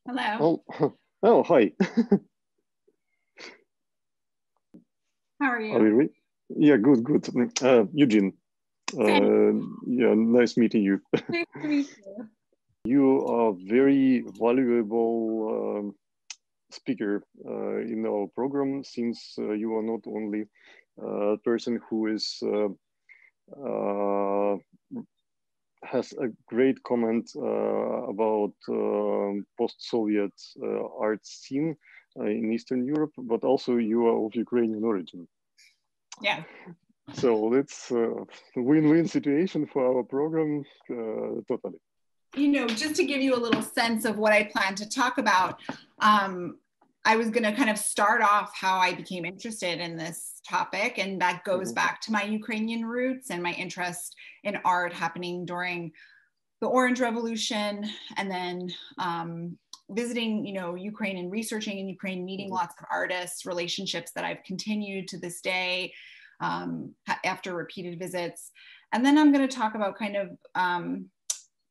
Hello. Oh, hi. How are you? Yeah, good. Eugene. Yeah, nice meeting you. Nice to meet you. You are very valuable speaker in our program, since you are not only a person who is has a great comment about post-Soviet art scene in Eastern Europe, but also you are of Ukrainian origin. Yeah. So it's a win-win situation for our program, totally. You know, just to give you a little sense of what I plan to talk about, I was going to kind of start off how I became interested in this topic, and that goes back to my Ukrainian roots and my interest in art happening during the Orange Revolution, and then visiting, you know, Ukraine and researching in Ukraine, meeting lots of artists, relationships that I've continued to this day after repeated visits. And then I'm going to talk about kind of,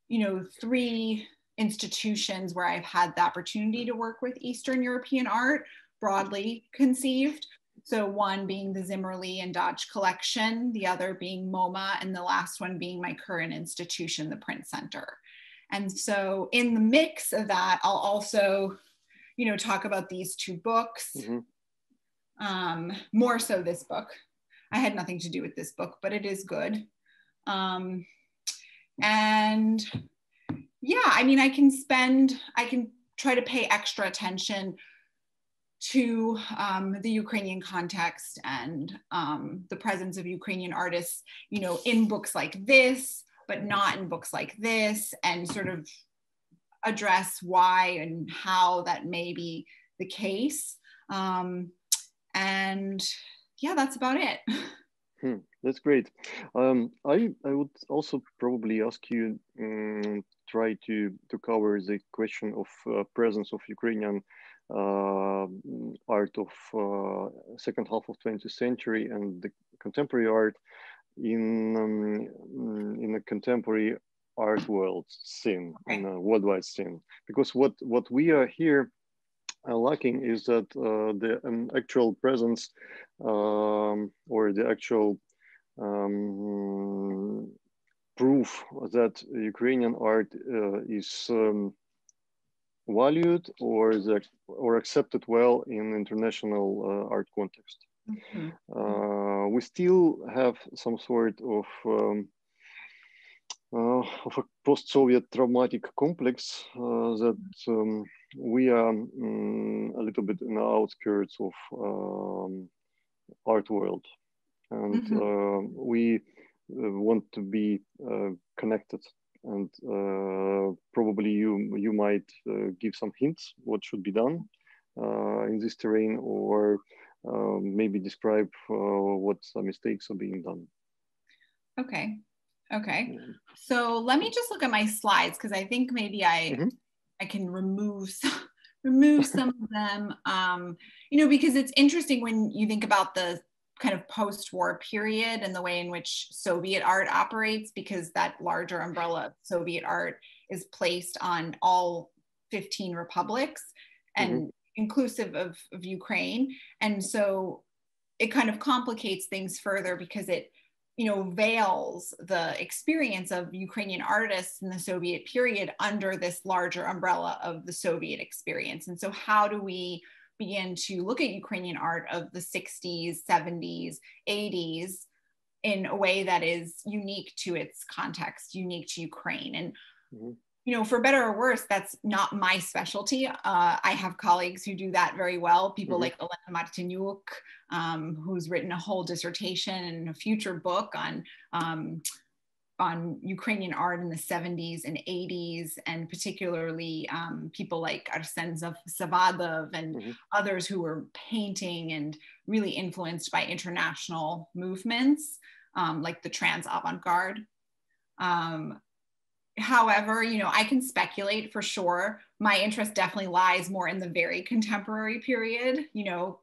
you know, 3 institutions where I've had the opportunity to work with Eastern European art, broadly conceived. So one being the Zimmerli and Dodge collection, the other being MoMA, and the last one being my current institution, the Print Center. And so in the mix of that, I'll also, you know, talk about these 2 books, more so this book. I had nothing to do with this book, but it is good. And yeah, I mean, I can try to pay extra attention to the Ukrainian context and the presence of Ukrainian artists, you know, in books like this, but not in books like this, and sort of address why and how that may be the case. And yeah, that's about it. That's great. I would also probably ask you try to cover the question of presence of Ukrainian art of second half of 20th century and the contemporary art in a contemporary art world scene, in a worldwide scene. Because what we are here lacking is that the actual presence or the actual proof that Ukrainian art is valued or accepted well in international art context. We still have some sort of a post-Soviet traumatic complex that we are a little bit in the outskirts of art world, and we want to be connected. And probably you might give some hints what should be done in this terrain, or maybe describe what some mistakes are being done. Okay. So let me just look at my slides, because I think maybe I can remove some of them. You know, because it's interesting when you think about the kind of post-war period and the way in which Soviet art operates, because that larger umbrella of Soviet art is placed on all 15 republics and inclusive of Ukraine. And so it kind of complicates things further, because it, you know, veils the experience of Ukrainian artists in the Soviet period under this larger umbrella of the Soviet experience. And so how do we begin to look at Ukrainian art of the 60s, 70s, 80s in a way that is unique to its context, unique to Ukraine? And, you know, for better or worse, that's not my specialty. I have colleagues who do that very well, people like Elena Martinyuk, who's written a whole dissertation and a future book on Ukrainian art in the 70s and 80s, and particularly people like Arsen Zavadov and others who were painting and really influenced by international movements, like the trans avant-garde. However, you know, I can speculate for sure. My interest definitely lies more in the very contemporary period, you know,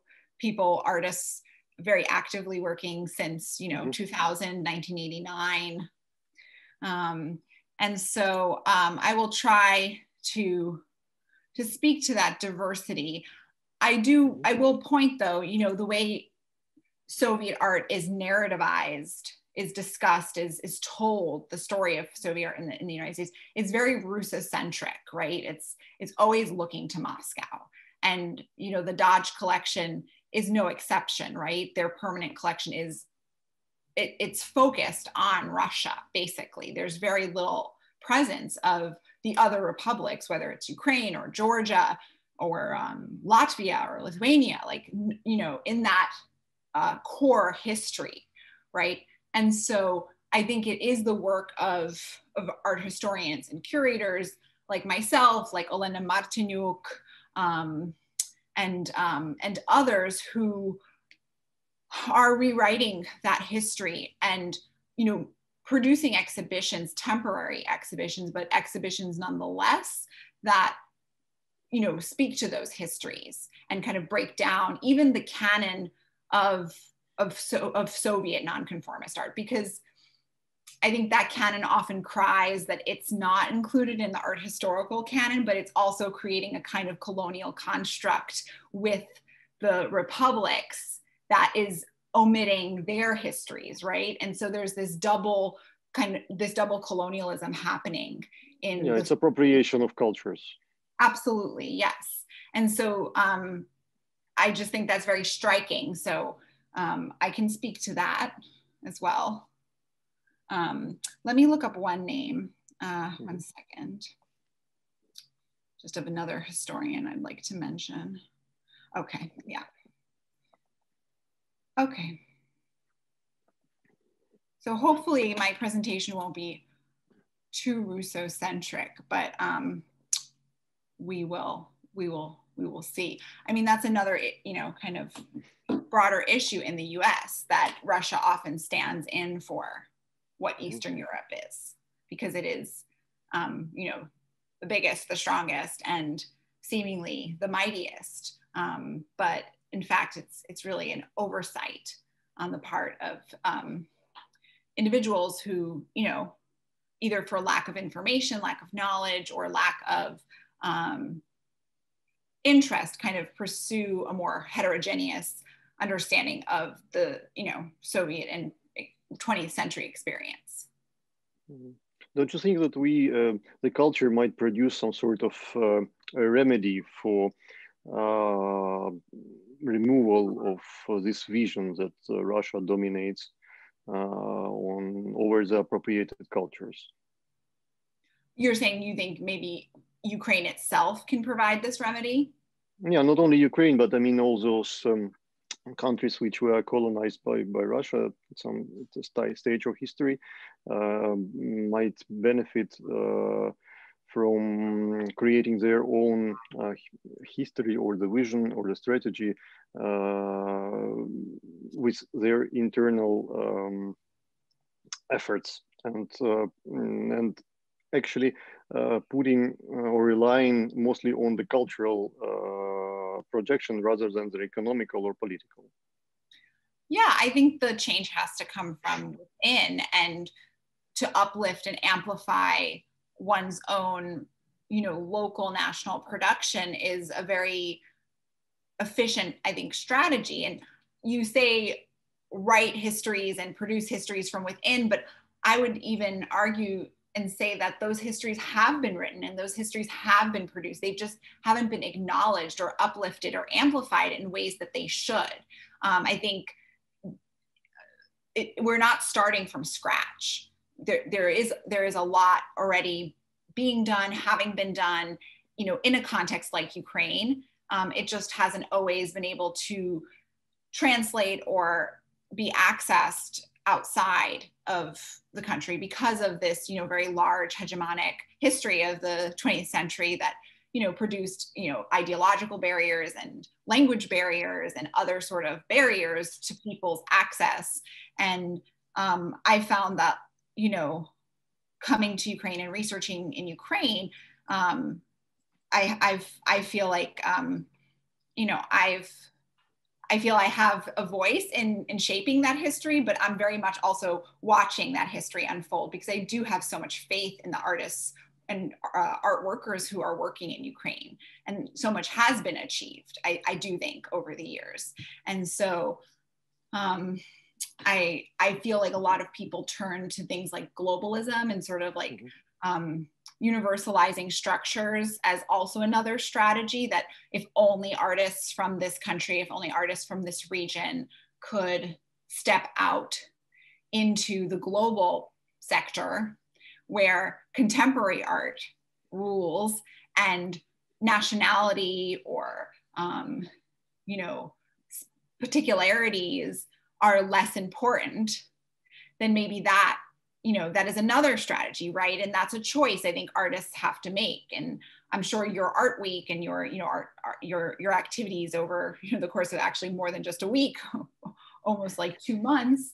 artists very actively working since, you know, 2000, 1989. And so I will try to speak to that diversity. I will point though, you know, the way Soviet art is narrativized, is discussed, is told, the story of Soviet art in the United States, is very Russocentric, right? It's always looking to Moscow. And, you know, the Dodge collection is no exception, right? Their permanent collection is, it's focused on Russia, basically. There's very little presence of the other republics, whether it's Ukraine or Georgia or Latvia or Lithuania, like, you know, in that core history, right? And so I think it is the work of art historians and curators like myself, like Olena Martinyuk, and others who are rewriting that history and, you know, producing exhibitions, temporary exhibitions, but exhibitions nonetheless that, you know, speak to those histories and kind of break down even the canon of Soviet nonconformist art, because I think that canon often cries that it's not included in the art historical canon, but it's also creating a kind of colonial construct with the republics that is omitting their histories, right? And so there's this double colonialism happening in— Yeah, it's appropriation of cultures. Absolutely, yes. And so I just think that's very striking. So I can speak to that as well. Let me look up one name, 1 second, just of another historian I'd like to mention. Okay, yeah. Okay. So hopefully my presentation won't be too Russocentric, but we will see. I mean, that's another, you know, kind of broader issue in the US, that Russia often stands in for what Eastern Europe is, because it is, you know, the biggest, the strongest, and seemingly the mightiest. But in fact, it's really an oversight on the part of individuals who, you know, either for lack of information, lack of knowledge, or lack of interest, kind of pursue a more heterogeneous understanding of the, you know, Soviet and 20th century experience. Don't you think that the culture might produce some sort of a remedy for removal of this vision that Russia dominates over the appropriated cultures? You're saying you think maybe Ukraine itself can provide this remedy? Yeah, not only Ukraine, but I mean all those countries which were colonized by Russia at some stage of history might benefit from creating their own history or the vision or the strategy with their internal efforts, and actually putting or relying mostly on the cultural projection rather than the economical or political. Yeah, I think the change has to come from within, and to uplift and amplify one's own, you know, local national production is a very efficient, I think, strategy. And you say write histories and produce histories from within, but I would even argue and say that those histories have been written and those histories have been produced. They just haven't been acknowledged or uplifted or amplified in ways that they should. I think we're not starting from scratch. There is a lot already being done, having been done, you know, in a context like Ukraine. It just hasn't always been able to translate or be accessed outside of the country because of this, you know, very large hegemonic history of the 20th century that, you know, produced, you know, ideological barriers and language barriers and other sort of barriers to people's access. And I found that, you know, coming to Ukraine and researching in Ukraine, I feel like, you know, I feel I have a voice in shaping that history, but I'm very much also watching that history unfold because I do have so much faith in the artists art workers who are working in Ukraine. And so much has been achieved, I do think, over the years. And so I feel like a lot of people turn to things like globalism and sort of like universalizing structures as also another strategy, that if only artists from this country, if only artists from this region could step out into the global sector where contemporary art rules and nationality or, you know, particularities are less important, then maybe that, you know, that is another strategy, right? And that's a choice I think artists have to make. And I'm sure your art week and your, you know, your activities over, you know, the course of actually more than just a week, almost like 2 months,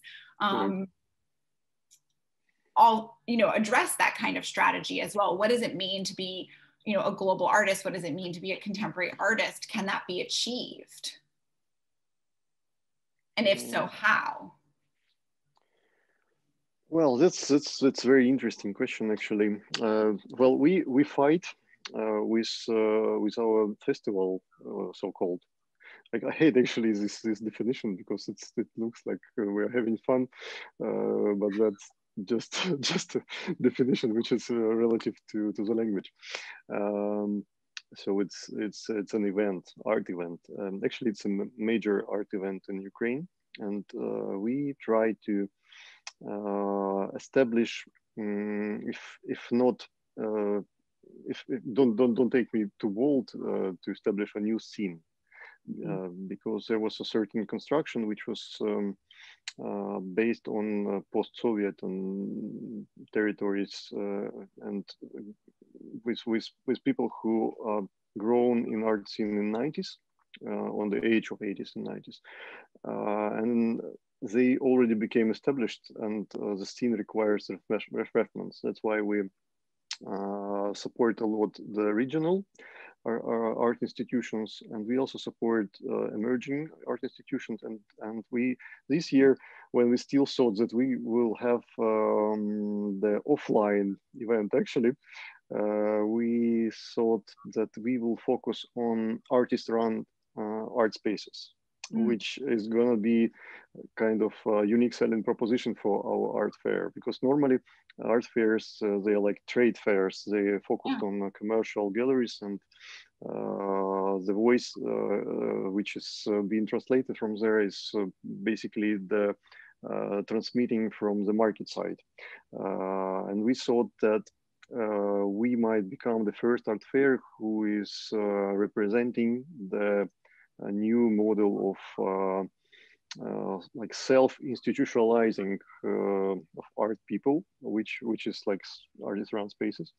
all, you know, address that kind of strategy as well. What does it mean to be, you know, a global artist? What does it mean to be a contemporary artist? Can that be achieved? And if so, how? Well, that's a very interesting question, actually. Well, we fight with our festival, so-called. Like, I hate actually this definition because it looks like we're having fun, but that's just a definition which is relative to the language. So it's an event, art event. Actually, it's a major art event in Ukraine, and we try to establish, if not, don't take me too bold, to establish a new scene, because there was a certain construction which was based on post-Soviet territories, and with people who are grown in art scene in the 90s, on the age of 80s and 90s, and they already became established, and the scene requires refreshments. That's why we support a lot the regional art institutions, and we also support emerging art institutions. And we, this year, when we still thought that we will have the offline event, actually, we thought that we will focus on artist-run art spaces, which is going to be kind of a unique selling proposition for our art fair, because normally art fairs, they are like trade fairs. They focused on commercial galleries, and the voice which is being translated from there is basically the transmitting from the market side. And we thought that we might become the first art fair who is representing the a new model of like self-institutionalizing of art people, which is like artist-run spaces.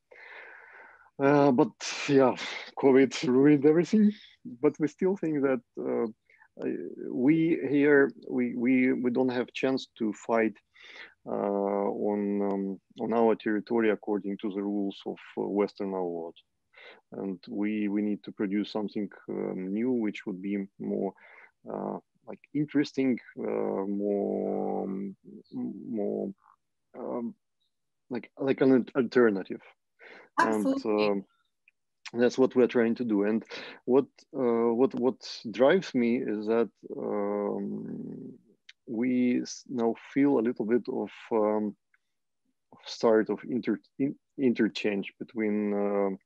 But yeah, COVID ruined everything. But we still think that we don't have chance to fight on our territory according to the rules of Western world. And we need to produce something new, which would be more like interesting, more like an alternative. Absolutely. And that's what we're trying to do. And what drives me is that we now feel a little bit of start of interchange between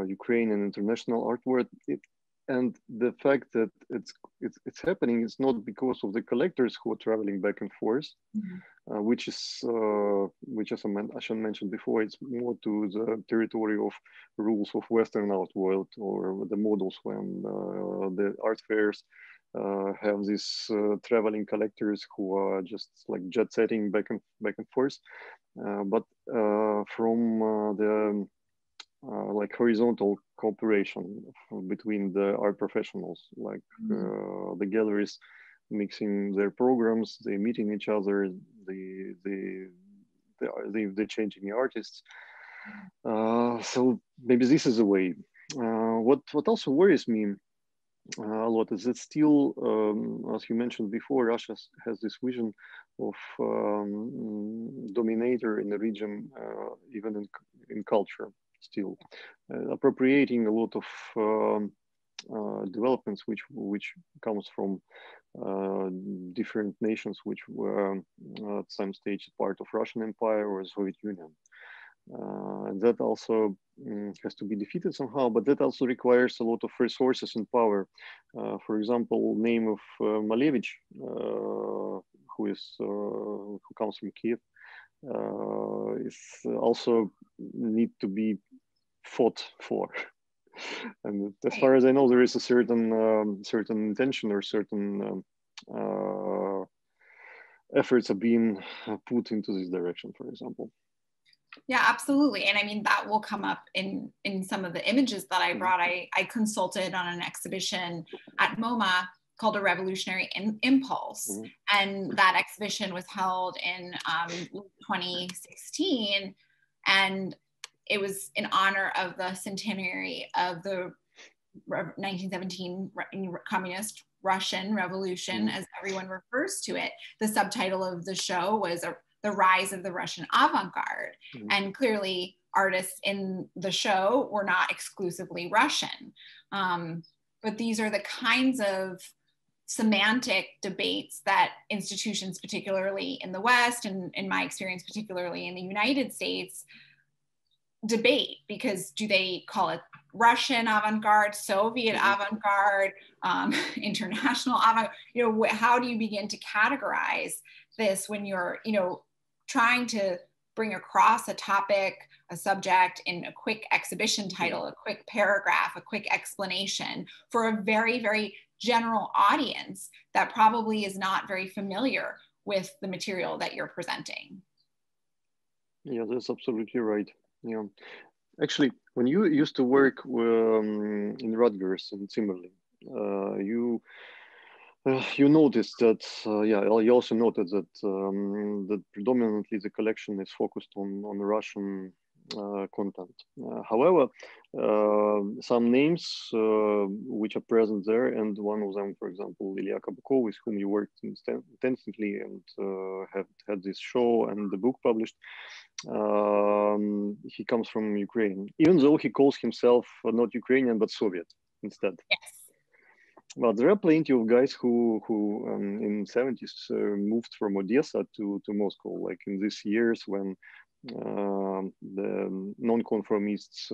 Ukrainian and international art world, and the fact that it's happening is not because of the collectors who are traveling back and forth, which as I mentioned before, it's more to the territory of rules of Western art world, or the models when the art fairs have these traveling collectors who are just like jet setting back and forth, but from the like horizontal cooperation between the art professionals, like the galleries mixing their programs, they meeting each other, they're changing the artists. So maybe this is a way. What also worries me a lot is that still, as you mentioned before, Russia has this vision of dominator in the region, even in culture, still appropriating a lot of developments which comes from different nations which were at some stage part of Russian Empire or Soviet Union. And that also has to be defeated somehow, but that also requires a lot of resources and power. For example, name of Malevich, who comes from Kiev, is also need to be fought for. And as far as I know, there is a certain intention or certain efforts are being put into this direction, for example. Yeah, absolutely. And I mean, that will come up in some of the images that I brought. I consulted on an exhibition at MoMA called A Revolutionary Impulse. And that exhibition was held in 2016. And it was in honor of the centenary of the 1917 communist Russian Revolution, as everyone refers to it. The subtitle of the show was The Rise of the Russian Avant-Garde. And clearly artists in the show were not exclusively Russian. But these are the kinds of semantic debates that institutions, particularly in the West, and in my experience, particularly in the United States, debate, because do they call it Russian avant-garde, Soviet avant-garde, international avant-garde? How do you begin to categorize this when you're, trying to bring across a topic, a subject in a quick exhibition title, a quick paragraph, a quick explanation for a very, very general audience that probably is not very familiar with the material that you're presenting? Yeah, that's absolutely right. Yeah, actually, when you used to work in Rutgers and Zimmerli, you noticed that, you also noted that that predominantly the collection is focused on Russian content. However, some names which are present there, and one of them, for example, Ilya Kabakov, with whom you worked intensively and have had this show and the book published, he comes from Ukraine, even though he calls himself not Ukrainian, but Soviet instead. Yes. But there are plenty of guys who in the 70s moved from Odessa to Moscow, like in these years when the Nonconformists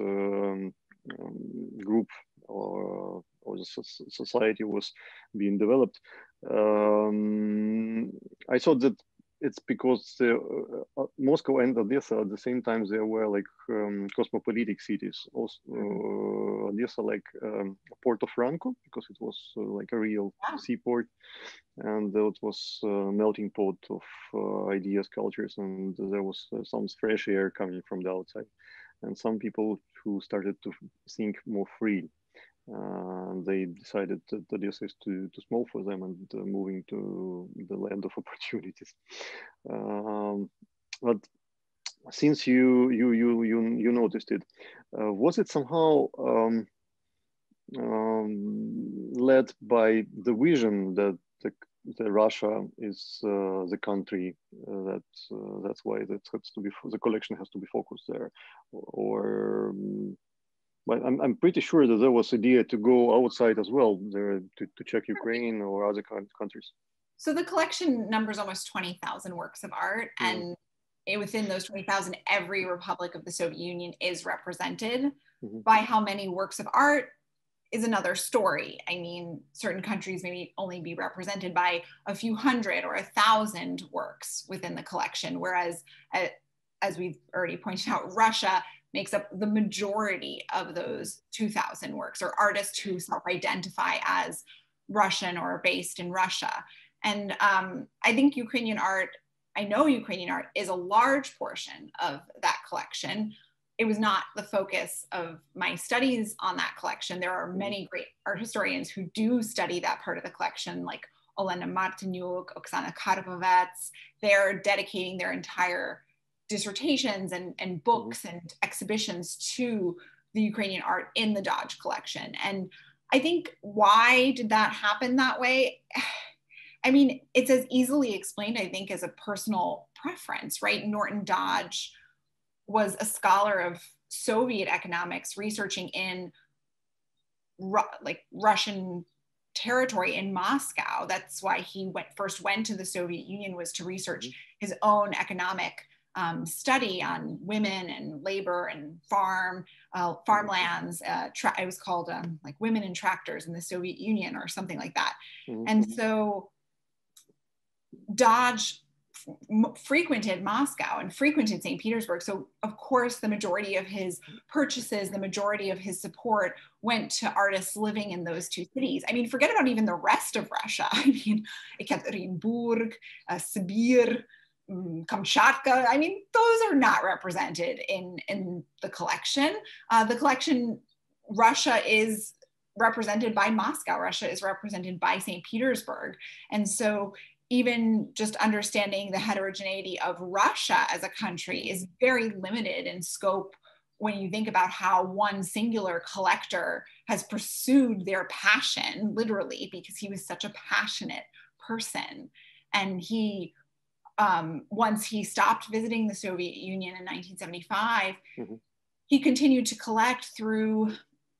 group or the society was being developed. I thought that it's because Moscow and Odessa at the same time, they were like cosmopolitic cities. Also, Odessa like port of Franco, because it was like a real seaport, and it was a melting pot of ideas, cultures, and there was some fresh air coming from the outside, and some people who started to think more free. They decided that Odessa is too small for them, and moving to the land of opportunities. But since you noticed it, was it somehow led by the vision that the Russia is the country that's why that has to be, the collection has to be focused there, or? But I'm pretty sure that there was idea to go outside as well, there to check Ukraine or other countries. So the collection numbers almost 20,000 works of art, and within those 20,000, every republic of the Soviet Union is represented. By how many works of art is another story. I mean, certain countries maybe only be represented by a few hundred or 1,000 works within the collection, whereas, as we've already pointed out, Russia makes up the majority of those 2,000 works, or artists who self-identify as Russian or based in Russia. And I think Ukrainian art, I know Ukrainian art is a large portion of that collection. It was not the focus of my studies on that collection. There are many great art historians who do study that part of the collection, like Olena Martinyuk, Oksana Karpovets. They're dedicating their entire dissertations and books and exhibitions to the Ukrainian art in the Dodge collection. And I think why did that happen that way? I mean, it's as easily explained, I think, as a personal preference, right? Norton Dodge was a scholar of Soviet economics researching in Russian territory in Moscow. That's why he first went to the Soviet Union, was to research his own economic study on women and labor and farmlands. It was called like Women and Tractors in the Soviet Union or something like that. And so Dodge frequented Moscow and frequented St. Petersburg. So of course, the majority of his purchases, the majority of his support went to artists living in those two cities. I mean, forget about even the rest of Russia. I mean, Ekaterinburg, Sibir, Kamchatka. I mean, those are not represented in the collection. The collection, Russia is represented by Moscow. Russia is represented by St. Petersburg. And so even just understanding the heterogeneity of Russia as a country is very limited in scope when you think about how one singular collector has pursued their passion, literally, because he was such a passionate person. And he, once he stopped visiting the Soviet Union in 1975, he continued to collect through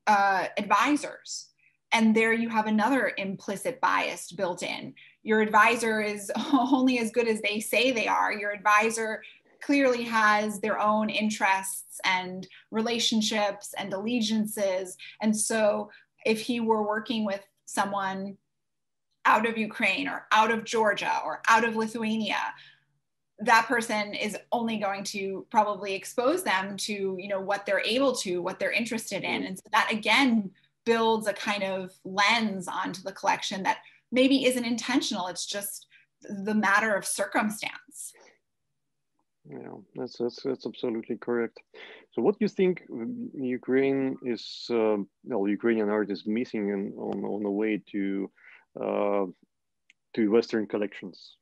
advisors. And there you have another implicit bias built in. Your advisor is only as good as they say they are. Your advisor clearly has their own interests and relationships and allegiances. And so if he were working with someone out of Ukraine or out of Georgia or out of Lithuania, that person is only going to probably expose them to, you know, what they're able to, what they're interested in. And so that again builds a kind of lens onto the collection that maybe isn't intentional. It's just the matter of circumstance. Yeah, that's absolutely correct. So what do you think Ukraine is, well, Ukrainian art is missing on the way to Western collections?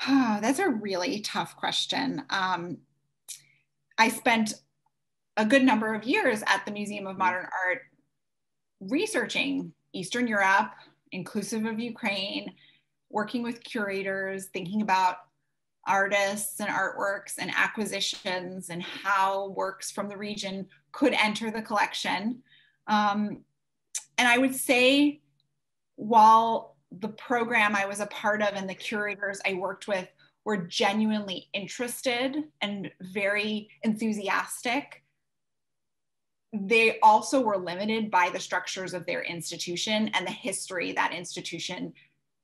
Oh, that's a really tough question. I spent a good number of years at the Museum of Modern Art researching Eastern Europe, inclusive of Ukraine, working with curators, thinking about artists and artworks and acquisitions and how works from the region could enter the collection. And I would say, while the program I was a part of and the curators I worked with were genuinely interested and very enthusiastic, they also were limited by the structures of their institution and the history that institution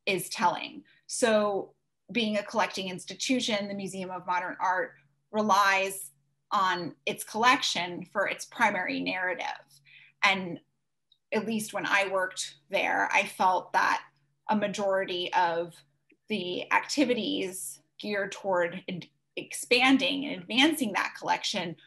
is telling. So being a collecting institution, the Museum of Modern Art relies on its collection for its primary narrative. And at least when I worked there, I felt that a majority of the activities geared toward expanding and advancing that collection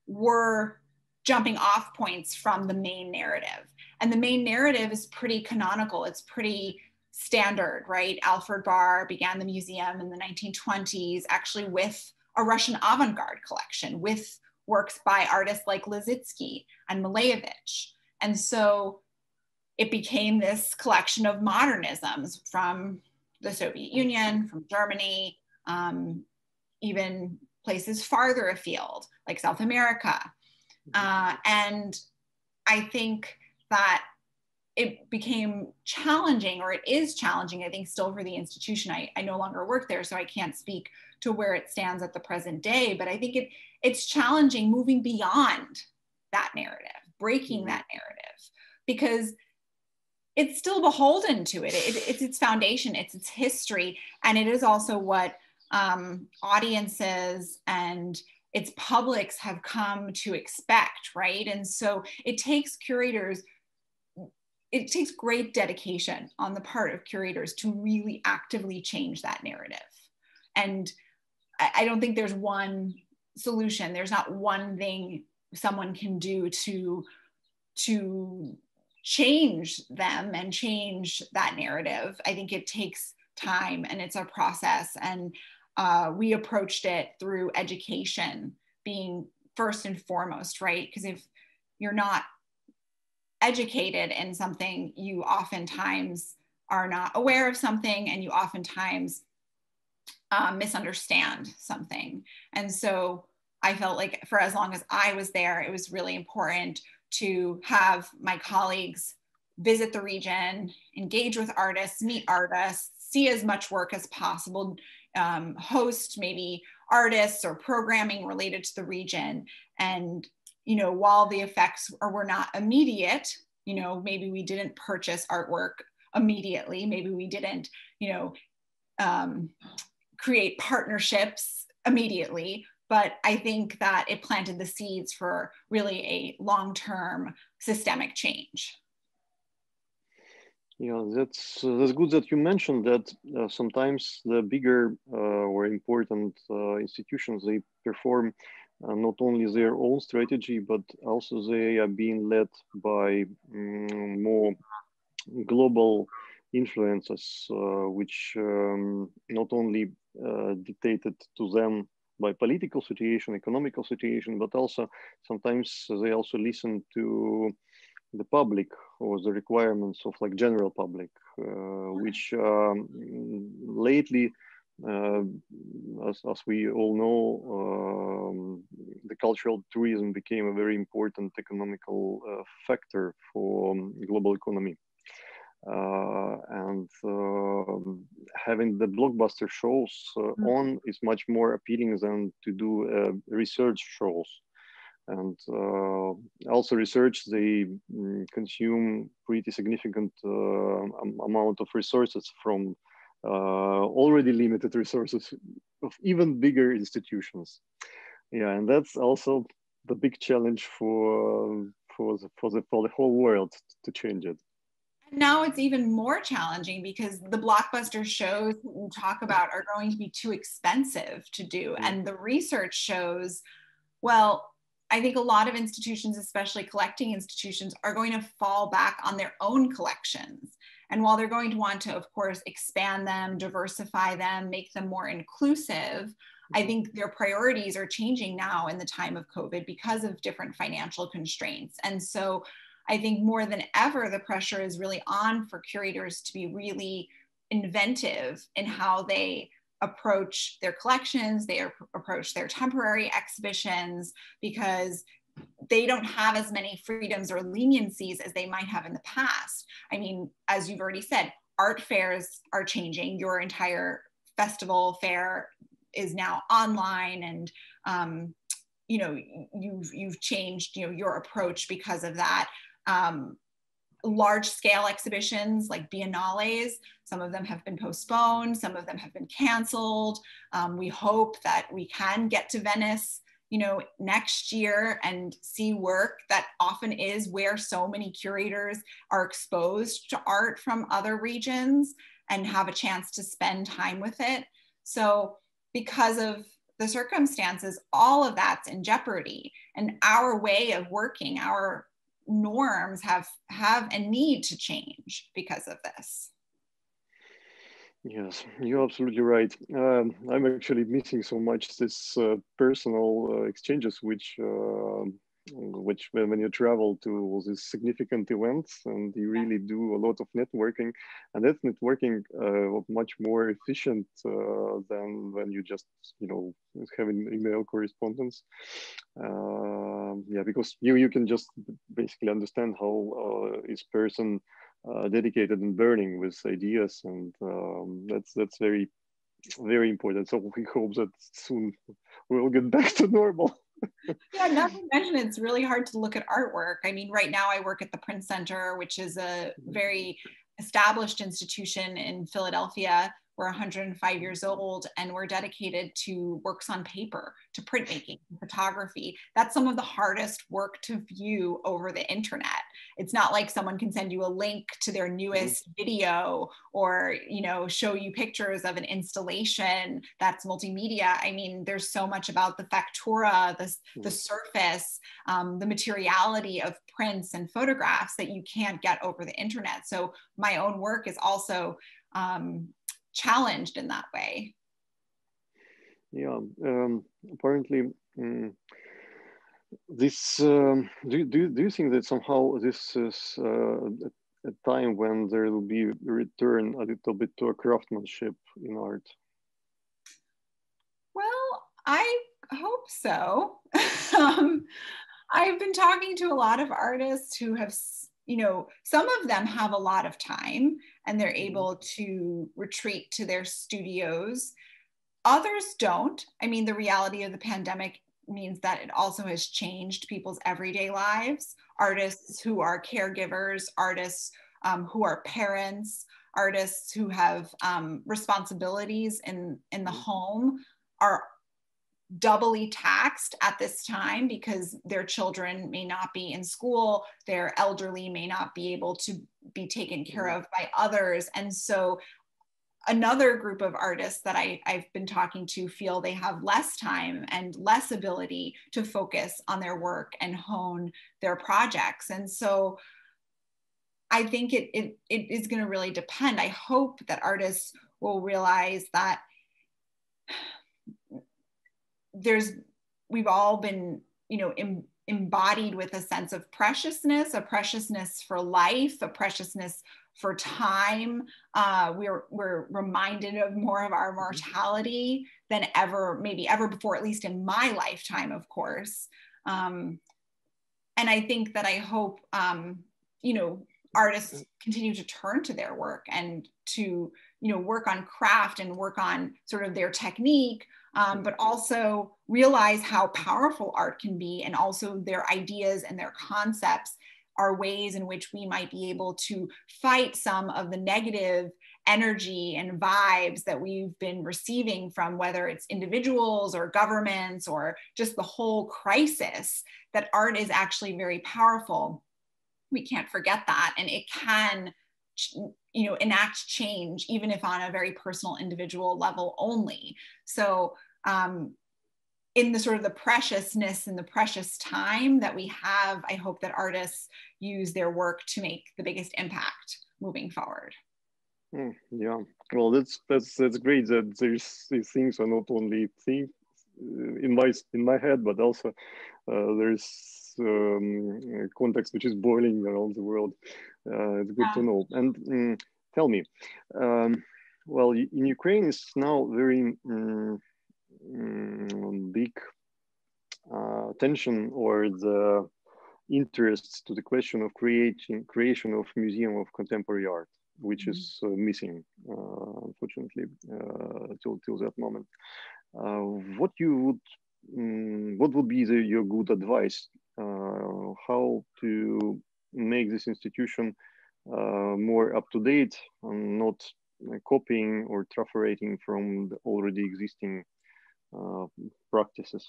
were jumping off points from the main narrative. And the main narrative is pretty canonical. It's pretty standard, right? Alfred Barr began the museum in the 1920s, actually with a Russian avant-garde collection, with works by artists like Lissitzky and Malevich. And so it became this collection of modernisms from the Soviet Union, from Germany, even places farther afield, like South America. And I think that it became challenging, or it is challenging, I think, still for the institution. I no longer work there, so I can't speak to where it stands at the present day, but I think it's challenging moving beyond that narrative, breaking that narrative, because it's still beholden to it. It's its foundation, it's its history, and it is also what audiences and its publics have come to expect, right? And so it takes curators, it takes great dedication on the part of curators to really actively change that narrative. And I don't think there's one solution. There's not one thing someone can do to change them and change that narrative. I think it takes time and it's a process. And we approached it through education being first and foremost, right? Because if you're not educated in something, you oftentimes are not aware of something, and you oftentimes misunderstand something. And so I felt like for as long as I was there, it was really important to have my colleagues visit the region, engage with artists, meet artists, see as much work as possible, host maybe artists or programming related to the region. And, you know, while the effects were not immediate, you know, maybe we didn't purchase artwork immediately, maybe we didn't, you know, create partnerships immediately, but I think that it planted the seeds for really a long-term systemic change. Yeah, that's good that you mentioned that sometimes the bigger or important institutions, they perform not only their own strategy, but also they are being led by more global influences, which not only dictated to them by political situation, economical situation, but also sometimes they also listen to the public or the requirements of like general public, which lately, as we all know, the cultural tourism became a very important economical factor for global economy. And having the blockbuster shows on is much more appealing than to do research shows. And also research, they consume pretty significant amount of resources from already limited resources of even bigger institutions. Yeah, and that's also the big challenge for the whole world to change it. Now it's even more challenging because the blockbuster shows we talk about are going to be too expensive to do. And the research shows, well, I think a lot of institutions, especially collecting institutions, are going to fall back on their own collections. And while they're going to want to, of course, expand them, diversify them, make them more inclusive, I think their priorities are changing now in the time of COVID because of different financial constraints. And so I think more than ever, the pressure is really on for curators to be really inventive in how they approach their collections, they approach their temporary exhibitions, because they don't have as many freedoms or leniencies as they might have in the past. I mean, as you've already said, art fairs are changing. Your entire festival fair is now online, and you know, you've changed, you know, your approach because of that. Large scale exhibitions like biennales, some of them have been postponed, some of them have been canceled. We hope that we can get to Venice, you know, next year and see work that often is where so many curators are exposed to art from other regions and have a chance to spend time with it. So because of the circumstances, all of that's in jeopardy, and our way of working, our norms have and need to change because of this. Yes, you're absolutely right. I'm actually missing so much this personal exchanges, which when you travel to these significant events and you really do a lot of networking, and that's networking much more efficient than when you just, you know, have an email correspondence. Yeah, because you can just basically understand how this person dedicated and burning with ideas, and that's very, very important. So we hope that soon we'll get back to normal. Yeah, not to mention it's really hard to look at artwork. I mean, right now I work at the Print Center, which is a very established institution in Philadelphia. We're 105 years old, and we're dedicated to works on paper, to printmaking, photography. That's some of the hardest work to view over the internet. It's not like someone can send you a link to their newest video, or, you know, show you pictures of an installation that's multimedia. I mean, there's so much about the factura, the surface, the materiality of prints and photographs that you can't get over the internet. So my own work is also challenged in that way. Yeah, apparently this do you think that somehow this is a time when there will be a return a little bit to a craftsmanship in art? Well, I hope so. I've been talking to a lot of artists who have, you know, some of them have a lot of time and they're able to retreat to their studios. Others don't. I mean, the reality of the pandemic means that it also has changed people's everyday lives. Artists who are caregivers, artists who are parents, artists who have responsibilities in the home are doubly taxed at this time because their children may not be in school, their elderly may not be able to be taken care of by others. And so another group of artists that I've been talking to feel they have less time and less ability to focus on their work and hone their projects. And so I think it is going to really depend. I hope that artists will realize that we've all been, you know, embodied with a sense of preciousness, a preciousness for life, a preciousness for time. We're reminded of more of our mortality than ever, maybe ever before, at least in my lifetime, of course. And I think that I hope, you know, artists continue to turn to their work and to, you know, work on craft and work on sort of their technique, but also realize how powerful art can be, and also their ideas and their concepts are ways in which we might be able to fight some of the negative energy and vibes that we've been receiving from, whether it's individuals or governments or just the whole crisis, that art is actually very powerful. We can't forget that. And it can, you know, enact change, even if on a very personal individual level only. So in the sort of the preciousness and the precious time that we have, I hope that artists use their work to make the biggest impact moving forward. Yeah, well, that's great that these things are not only things in my head, but also there's context which is boiling around the world. It's good to know. And tell me, well, in Ukraine it's now very big attention or the interest to the question of creation of museum of contemporary art, which is missing, unfortunately, till that moment. What would be your good advice? How to make this institution more up to date, and not copying or trafferating from the already existing practices?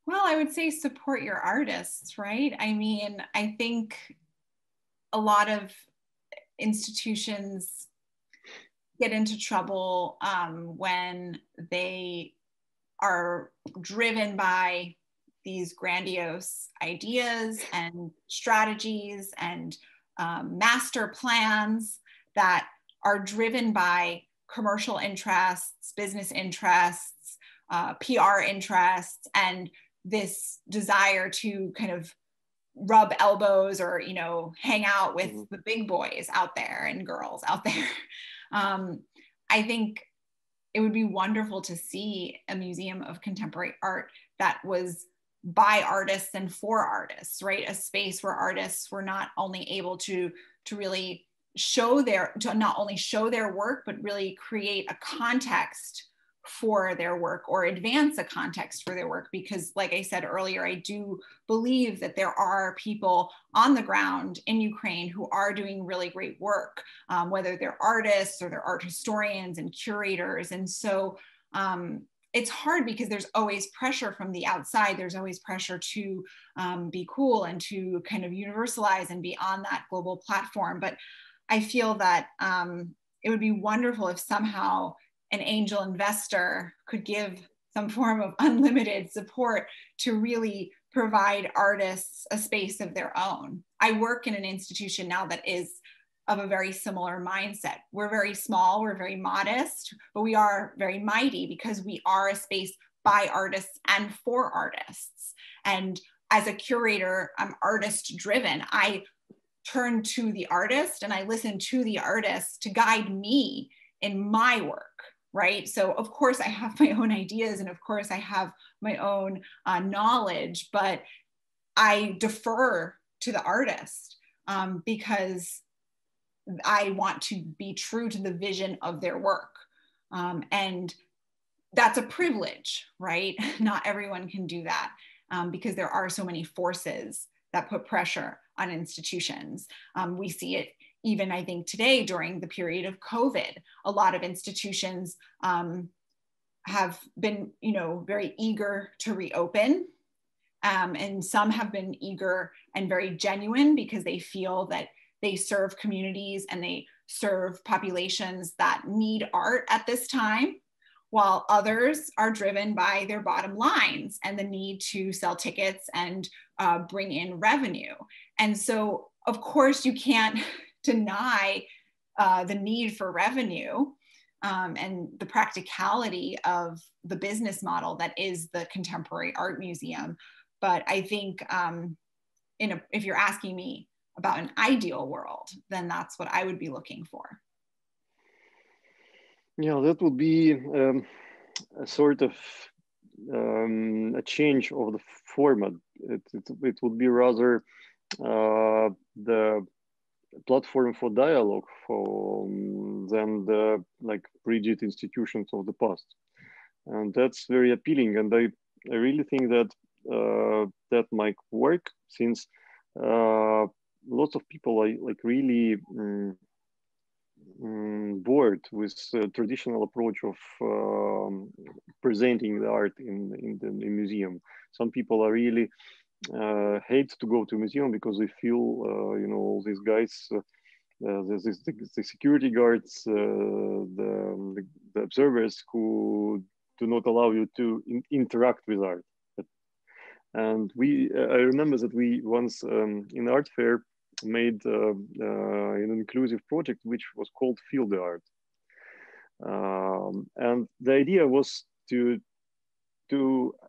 Well, I would say support your artists, right? I mean, I think a lot of institutions get into trouble when they are driven by these grandiose ideas and strategies and master plans that are driven by commercial interests, business interests, PR interests, and this desire to kind of rub elbows or, you know, hang out with the big boys out there and girls out there. I think it would be wonderful to see a museum of contemporary art that was by artists and for artists, right? A space where artists were not only able to really not only show their work, but really create a context for their work or advance a context for their work. Because like I said earlier, I do believe that there are people on the ground in Ukraine who are doing really great work, whether they're artists or they're art historians and curators. And so it's hard because there's always pressure from the outside. There's always pressure to be cool and to kind of universalize and be on that global platform. But I feel that it would be wonderful if somehow an angel investor could give some form of unlimited support to really provide artists a space of their own. I work in an institution now that is of a very similar mindset. We're very small, we're very modest, but we are very mighty because we are a space by artists and for artists. And as a curator, I'm artist driven. I turn to the artist and I listen to the artist to guide me in my work, right? So of course I have my own ideas and of course I have my own knowledge, but I defer to the artist because I want to be true to the vision of their work. And that's a privilege, right? Not everyone can do that because there are so many forces that put pressure on institutions. We see it even, I think, today during the period of COVID. A lot of institutions have been, very eager to reopen. And some have been eager and very genuine because they feel that they serve communities and they serve populations that need art at this time, while others are driven by their bottom lines and the need to sell tickets and bring in revenue. And so, of course, you can't deny the need for revenue and the practicality of the business model that is the Contemporary Art Museum. But I think if you're asking me about an ideal world, then that's what I would be looking for. Yeah, that would be a sort of a change of the format. It would be rather the platform for dialogue than the rigid institutions of the past. And that's very appealing. And I really think that that might work, since lots of people are really bored with the traditional approach of presenting the art in the museum. Some people are really hate to go to a museum because they feel, all these guys, the security guards, the observers who do not allow you to interact with art. And I remember that we once in art fair made an inclusive project which was called Feel the Art. And the idea was to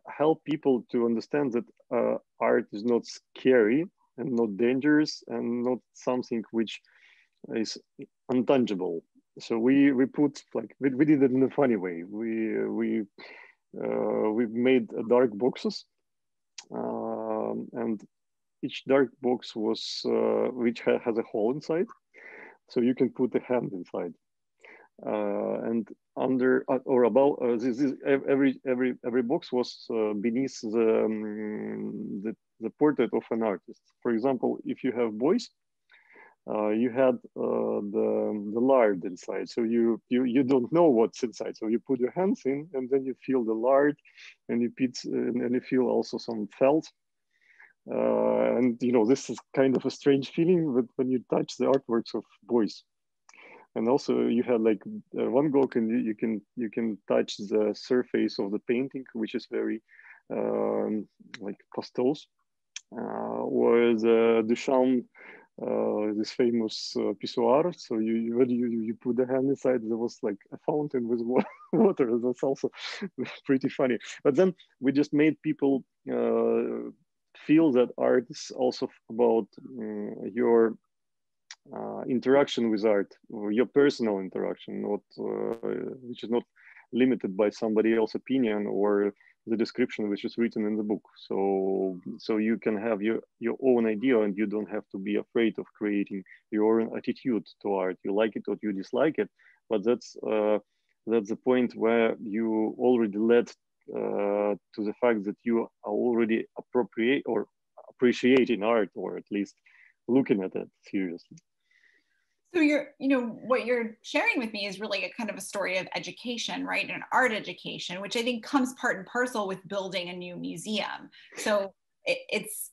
help people to understand that art is not scary and not dangerous and not something which is untangible. So we put we did it in a funny way. We made dark boxes. And each dark box was which has a hole inside, so you can put a hand inside. And under or above every box was beneath the portrait of an artist. For example, if you have boys, you had the lard inside, so you don't know what's inside, so you put your hands in and then you feel the lard, and you feel also some felt, and this is kind of a strange feeling when you touch the artworks of boys. And also you had Van Gogh, and you can touch the surface of the painting, which is very pastels, or the Duchamp, this famous pissoir. So when you put the hand inside, there was a fountain with water. That's also pretty funny. But then we just made people feel that art is also about your interaction with art, or your personal interaction, which is not limited by somebody else's opinion or the description which is written in the book. So you can have your own idea, and you don't have to be afraid of creating your own attitude to art. You like it or you dislike it, but that's the point where you already led to the fact that you are already appreciating art, or at least looking at it seriously. So what you're sharing with me is really a kind of a story of education, right? And art education, which I think comes part and parcel with building a new museum. So it's,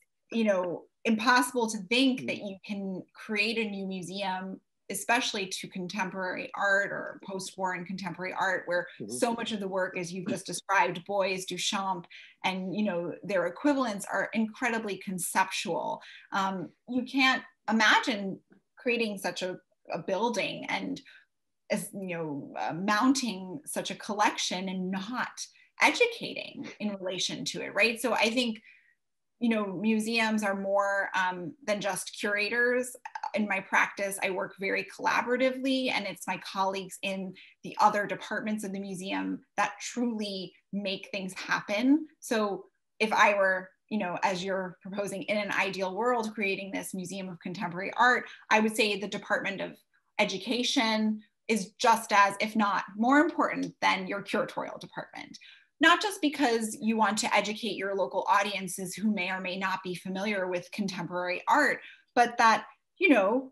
impossible to think that you can create a new museum, especially to contemporary art or post-war and contemporary art, where so much of the work, as you've just described, Boys, Duchamp, and their equivalents are incredibly conceptual. You can't imagine creating such a building and mounting such a collection and not educating in relation to it, right? So I think, you know, museums are more than just curators. In my practice, I work very collaboratively, and it's my colleagues in the other departments of the museum that truly make things happen. So if I were, you know, as you're proposing, in an ideal world, creating this Museum of Contemporary Art, I would say the Department of Education is just as, if not more important than your curatorial department. Not just because you want to educate your local audiences who may or may not be familiar with contemporary art, but that, you know,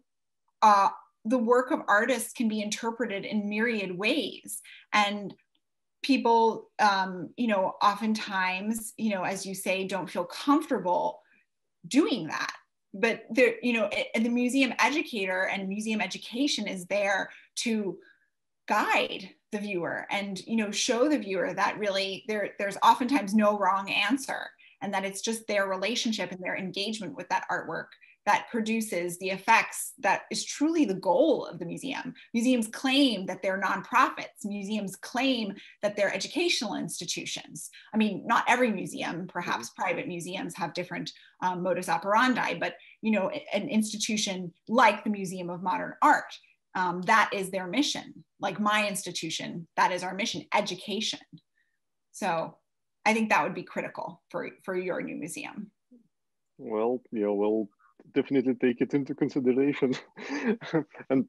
the work of artists can be interpreted in myriad ways. And people, you know, oftentimes, you know, as you say, don't feel comfortable doing that. But there, you know, the museum educator and museum education is there to guide the viewer and, you know, show the viewer that really there's oftentimes no wrong answer, and that it's just their relationship and their engagement with that artwork that produces the effects that is truly the goal of the museum. Museums claim that they're nonprofits. Museums claim that they're educational institutions. I mean, not every museum, perhaps private museums have different modus operandi, but, you know, an institution like the Museum of Modern Art, that is their mission. Like my institution, that is our mission, education. So I think that would be critical for your new museum. Well, yeah, we'll definitely take it into consideration. And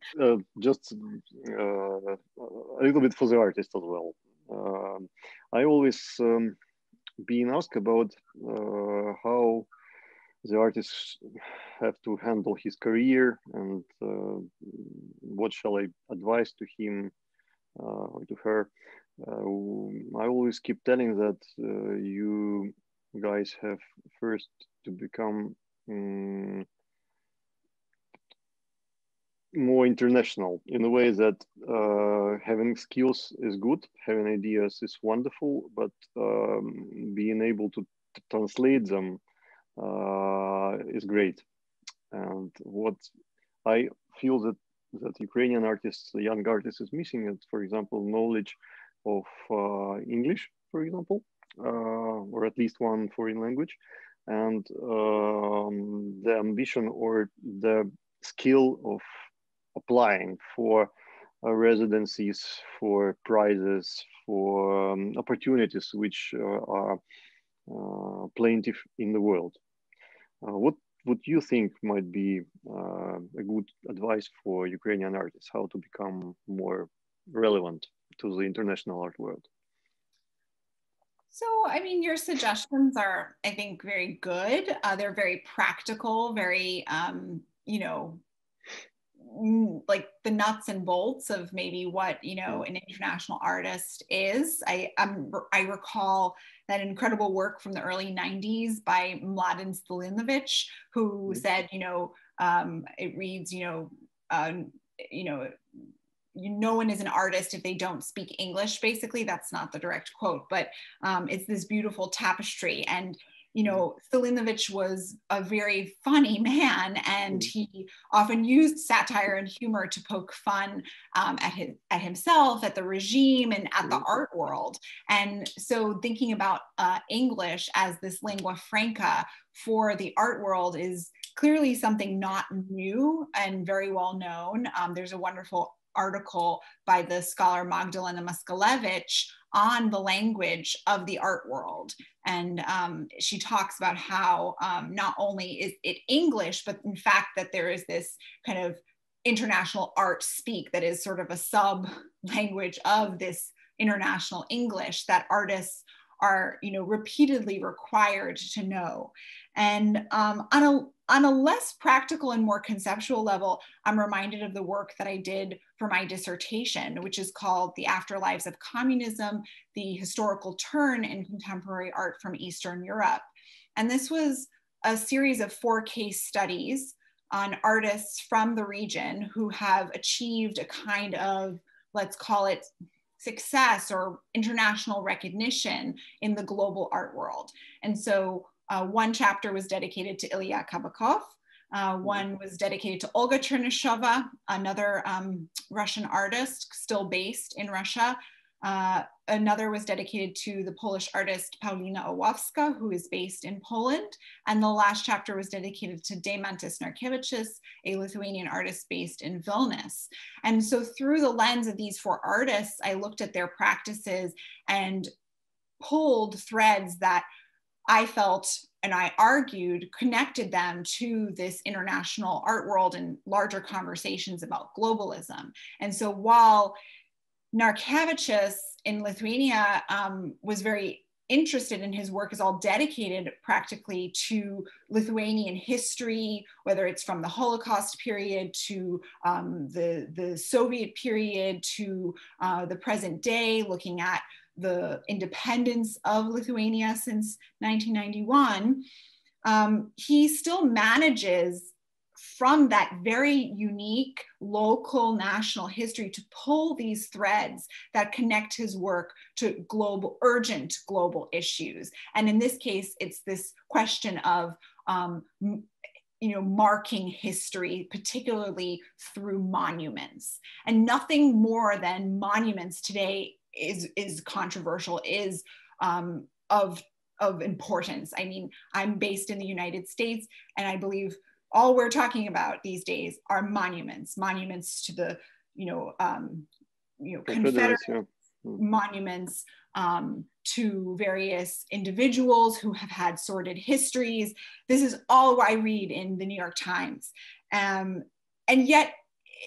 just a little bit for the artist as well. I always been asked about how the artist have to handle his career, and what shall I advise to him or to her. I always keep telling that you guys have first to become more international, in a way that having skills is good, having ideas is wonderful, but being able to translate them is great. And what I feel that Ukrainian artists, young artists, is missing is, for example, knowledge of English, for example, or at least one foreign language, and the ambition or the skill of applying for residencies, for prizes, for opportunities which are plenty in the world. What would you think might be a good advice for Ukrainian artists, how to become more relevant to the international art world? So, I mean, your suggestions are, I think, very good. They're very practical, very, you know, like the nuts and bolts of maybe what, you know, an international artist is. I recall that incredible work from the early 90s by Mladen Stalinovic, who said, you know, it reads, you know, no one is an artist if they don't speak English, basically. That's not the direct quote, but it's this beautiful tapestry. And, you know, Stalinovic was a very funny man, and he often used satire and humor to poke fun at himself, at the regime, and at the art world. And so thinking about English as this lingua franca for the art world is clearly something not new and very well known. There's a wonderful article by the scholar Magdalena Moskalevich on the language of the art world. And she talks about how not only is it English, but in fact that there is this kind of international art speak that is sort of a sub language of this international English that artists are, you know, repeatedly required to know. And on a less practical and more conceptual level, I'm reminded of the work that I did for my dissertation, which is called The Afterlives of Communism, the Historical Turn in Contemporary Art from Eastern Europe. And this was a series of 4 case studies on artists from the region who have achieved a kind of, let's call it, success or international recognition in the global art world. And so one chapter was dedicated to Ilya Kabakov. One was dedicated to Olga Chernyshova, another Russian artist still based in Russia. another was dedicated to the Polish artist Paulina Owłowska, who is based in Poland. And the last chapter was dedicated to Deimantas Narkevičius, a Lithuanian artist based in Vilnius. And so through the lens of these four artists, I looked at their practices and pulled threads that I felt, and I argued, connected them to this international art world and larger conversations about globalism. And so while Narkevičius in Lithuania was very interested in, his work is all dedicated practically to Lithuanian history, whether it's from the Holocaust period to the Soviet period to the present day, looking at the independence of Lithuania since 1991, he still manages from that very unique local national history to pull these threads that connect his work to global, urgent global issues. And in this case, it's this question of marking history, particularly through monuments. And nothing more than monuments today is controversial, is of importance. I mean, I'm based in the United States, and I believe all we're talking about these days are monuments to the, Confederate monuments, to various individuals who have had sordid histories. This is all I read in the New York Times. And yet,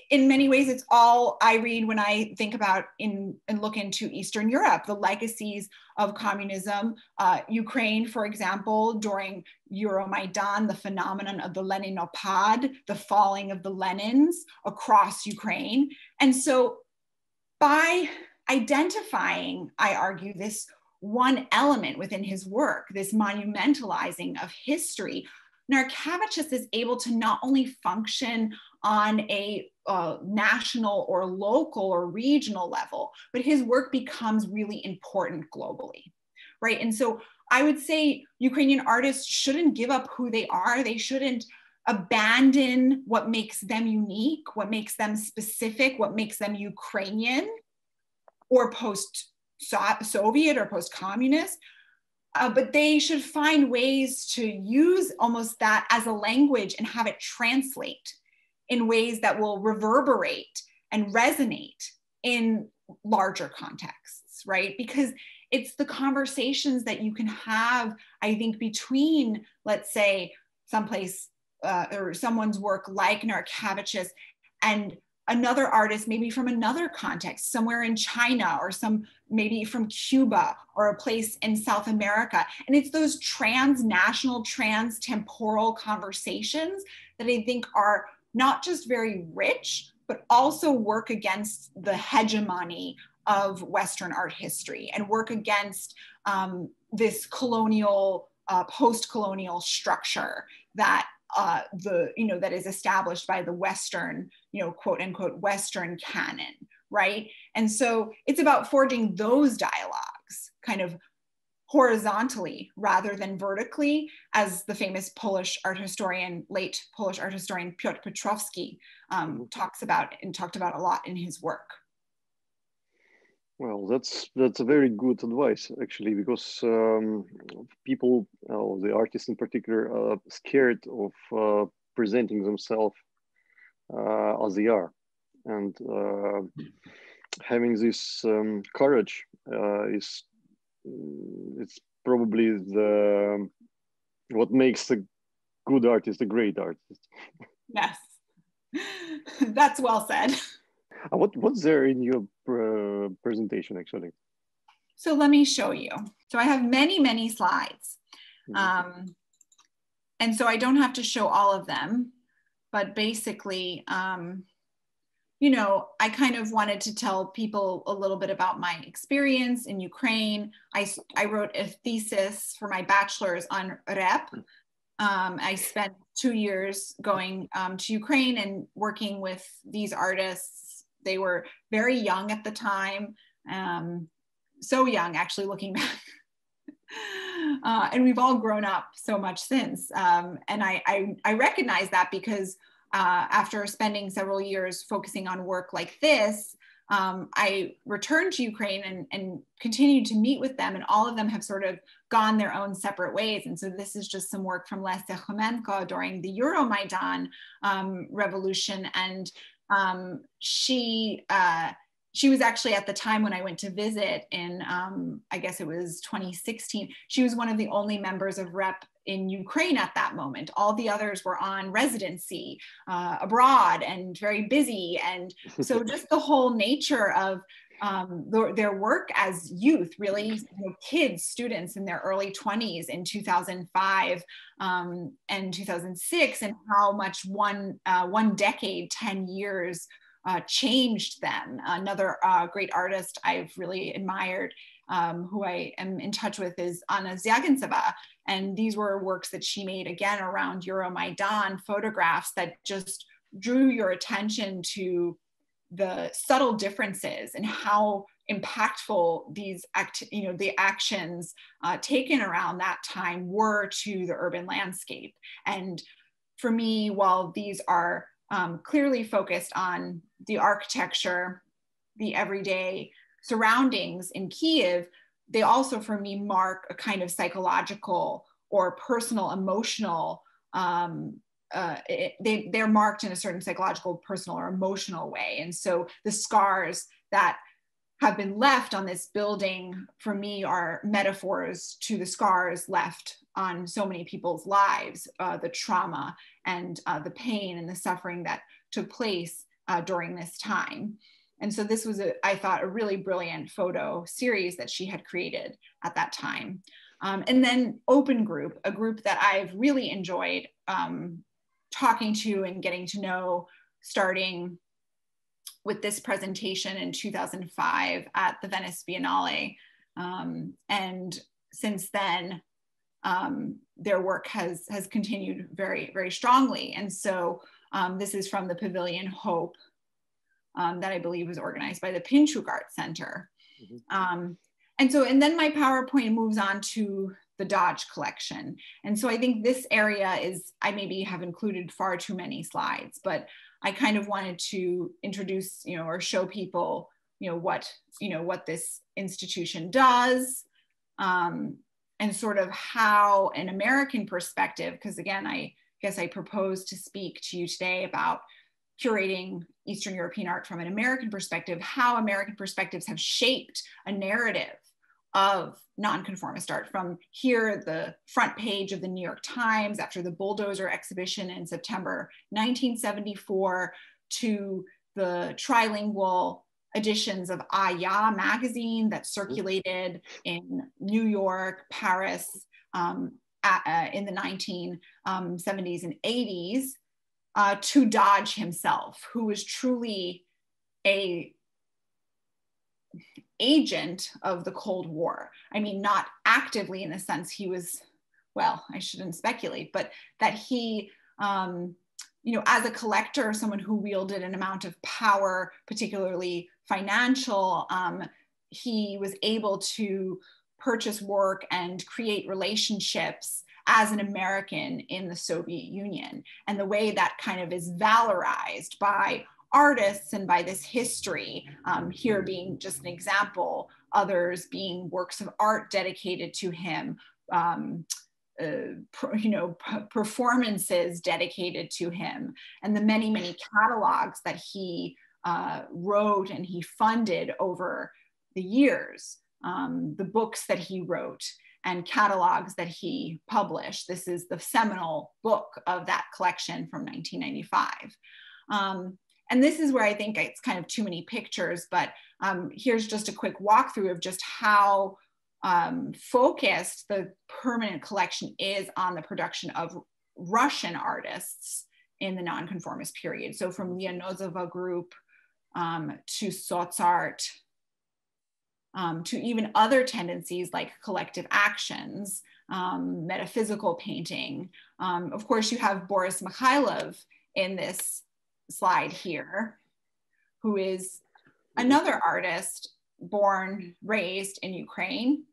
in many ways, it's all I read when I think about and look into Eastern Europe, the legacies of communism, Ukraine, for example, during Euromaidan, the phenomenon of the Leninopad, the falling of the Lenins across Ukraine. And so by identifying, I argue, this one element within his work, this monumentalizing of history, Narkevičius is able to not only function on a national or local or regional level, but his work becomes really important globally, right? And so I would say Ukrainian artists shouldn't give up who they are. They shouldn't abandon what makes them unique, what makes them specific, what makes them Ukrainian or post-Soviet or post-communist. But they should find ways to use almost that as a language and have it translate in ways that will reverberate and resonate in larger contexts, right? Because it's the conversations that you can have, I think, between, let's say, someplace or someone's work like Narkevičius and another artist, maybe from another context, somewhere in China or maybe from Cuba or a place in South America. And it's those transnational, trans-temporal conversations that I think are not just very rich, but also work against the hegemony of Western art history and work against this colonial, post-colonial structure that that is established by the Western, quote unquote, Western canon, right? And so it's about forging those dialogues kind of horizontally rather than vertically, as the famous Polish art historian, late Polish art historian Piotr Piotrowski talked about a lot in his work. Well, that's a very good advice, actually, because people, the artists in particular, are scared of presenting themselves as they are, and having this courage it's probably what makes a good artist a great artist. Yes, that's well said. What's there in your presentation, actually? So let me show you. So I have many, many slides. And so I don't have to show all of them, but basically, I kind of wanted to tell people a little bit about my experience in Ukraine. I wrote a thesis for my bachelor's on rep. I spent 2 years going to Ukraine and working with these artists. They were very young at the time, so young, actually, looking back. And we've all grown up so much since. And I recognize that because after spending several years focusing on work like this, I returned to Ukraine and continued to meet with them, and all of them have sort of gone their own separate ways. And so this is just some work from Lesya Khomenko during the Euromaidan revolution. And she was actually, at the time when I went to visit in, I guess it was 2016, she was one of the only members of REP in Ukraine at that moment. All the others were on residency abroad and very busy. And so just the whole nature of their work as youth, really, you know, kids, students in their early 20s in 2005 and 2006, and how much one decade, 10 years changed them. Another great artist I've really admired, who I am in touch with, is Anna Ziagenseva. And these were works that she made, again, around Euromaidan, photographs that just drew your attention to the subtle differences and how impactful these the actions taken around that time were to the urban landscape. And for me, while these are clearly focused on the architecture, the everyday surroundings in Kyiv, they also, for me, mark a kind of psychological or personal, emotional, they're marked in a certain psychological, personal, or emotional way. And so the scars that have been left on this building, for me, are metaphors to the scars left on so many people's lives, the trauma and the pain and the suffering that took place during this time. And so this was, I thought, a really brilliant photo series that she had created at that time. And then Open Group, a group that I've really enjoyed talking to and getting to know, starting with this presentation in 2005 at the Venice Biennale. And since then, their work has continued very, very strongly. And so this is from the Pavilion Hope, that I believe was organized by the Pinchuk Art Center. Mm-hmm. And then my PowerPoint moves on to the Dodge collection. And so I think this area is, I maybe have included far too many slides, but I kind of wanted to introduce, or show people, what this institution does, and sort of how an American perspective, because again, I guess I propose to speak to you today about curating Eastern European art from an American perspective, how American perspectives have shaped a narrative of nonconformist art, from here, the front page of the New York Times after the Bulldozer exhibition in September 1974, to the trilingual editions of Aya magazine that circulated in New York, Paris, in the 1970s and 80s, to Dodge himself, who was truly an agent of the Cold War. I mean, not actively in the sense he was, well, I shouldn't speculate, but that he, as a collector, someone who wielded an amount of power, particularly financial, he was able to purchase work and create relationships as an American in the Soviet Union. And the way that kind of is valorized by artists and by this history, here being just an example, others being works of art dedicated to him, performances dedicated to him, and the many, many catalogs that he wrote and he funded over the years, the books that he wrote and catalogs that he published. This is the seminal book of that collection from 1995. And this is where I think it's kind of too many pictures, but here's just a quick walkthrough of just how focused the permanent collection is on the production of Russian artists in the nonconformist period. So from Leonozova group to Sotsart, to even other tendencies like collective actions, metaphysical painting. Of course, you have Boris Mikhailov in this slide here, who is another artist born, raised in Ukraine,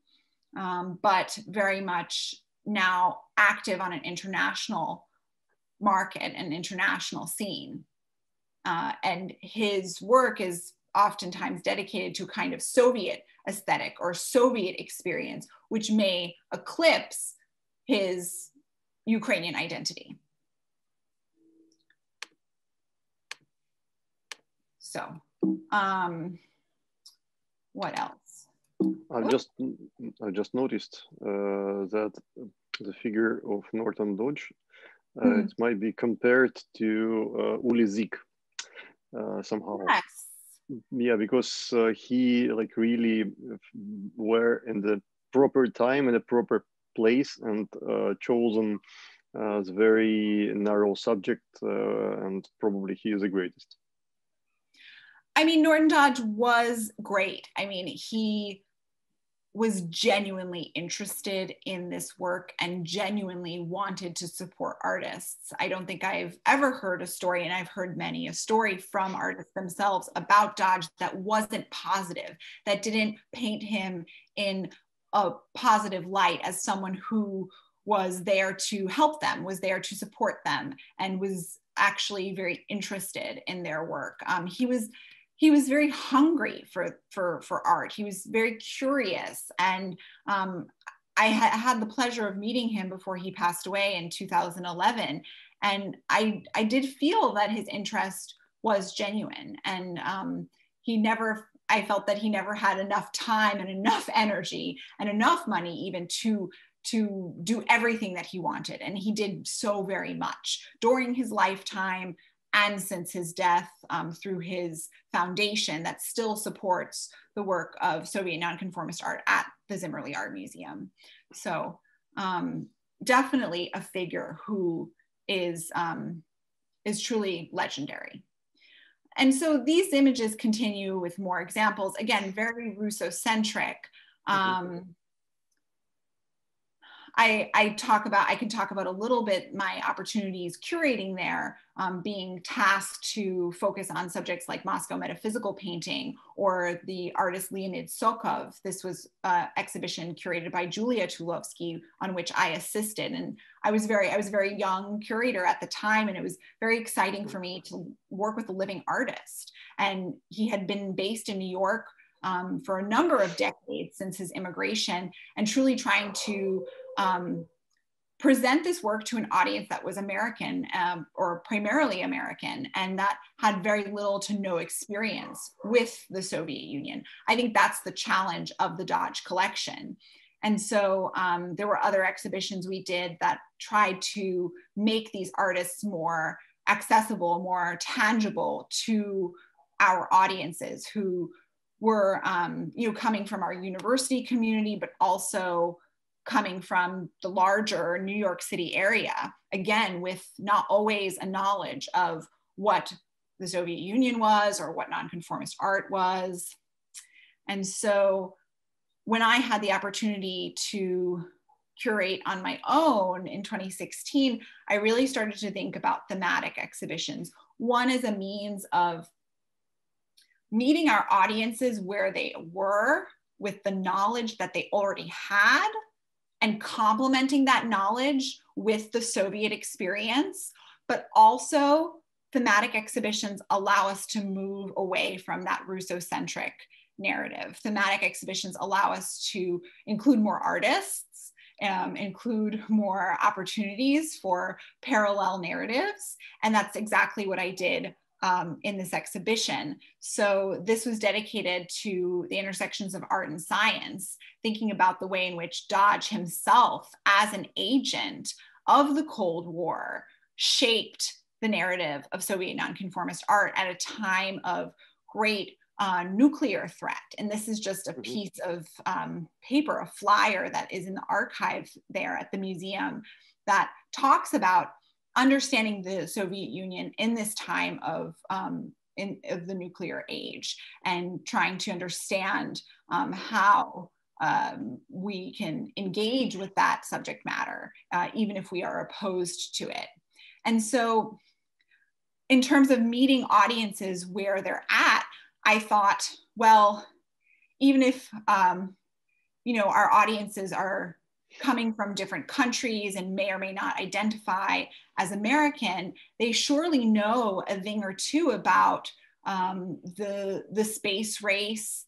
but very much now active on an international market and international scene. And his work is oftentimes dedicated to a kind of Soviet aesthetic or Soviet experience, which may eclipse his Ukrainian identity. So, what else? I just noticed that the figure of Norton Dodge, it might be compared to Uli Zik somehow. Yes. Yeah, because he like really were in the proper time and the proper place and chosen the very narrow subject, and probably he is the greatest. I mean, Norton Dodge was great. I mean, he was genuinely interested in this work and genuinely wanted to support artists. I don't think I've ever heard a story, and I've heard many a story from artists themselves about Dodge that wasn't positive, that didn't paint him in a positive light as someone who was there to help them, was there to support them, and was actually very interested in their work. He was very hungry for art. He was very curious. And I had the pleasure of meeting him before he passed away in 2011. And I did feel that his interest was genuine. And I felt that he never had enough time and enough energy and enough money even to do everything that he wanted. And he did so very much during his lifetime and since his death, through his foundation that still supports the work of Soviet nonconformist art at the Zimmerli Art Museum. So definitely a figure who is truly legendary. And so these images continue with more examples, again, very Russo-centric. I can talk about a little bit my opportunities curating there, being tasked to focus on subjects like Moscow metaphysical painting or the artist Leonid Sokov. This was an exhibition curated by Julia Tulovsky on which I assisted. And I was a very young curator at the time, and it was very exciting for me to work with a living artist. And he had been based in New York for a number of decades since his immigration, and truly trying to present this work to an audience that was American or primarily American, and that had very little to no experience with the Soviet Union. I think that's the challenge of the Dodge collection. And so there were other exhibitions we did that tried to make these artists more accessible, more tangible to our audiences who were coming from our university community, but also coming from the larger New York City area, again, with not always a knowledge of what the Soviet Union was or what nonconformist art was. And so when I had the opportunity to curate on my own in 2016, I really started to think about thematic exhibitions. One is a means of meeting our audiences where they were with the knowledge that they already had, and complementing that knowledge with the Soviet experience, but also thematic exhibitions allow us to move away from that Russo-centric narrative. Thematic exhibitions allow us to include more artists, include more opportunities for parallel narratives, and that's exactly what I did in this exhibition. So this was dedicated to the intersections of art and science, thinking about the way in which Dodge himself, as an agent of the Cold War, shaped the narrative of Soviet nonconformist art at a time of great nuclear threat. And this is just a piece of paper, a flyer that is in the archive there at the museum that talks about understanding the Soviet Union in this time of the nuclear age, and trying to understand how we can engage with that subject matter, even if we are opposed to it. And so in terms of meeting audiences where they're at, I thought, well, even if our audiences are coming from different countries and may or may not identify as American, they surely know a thing or two about the space race,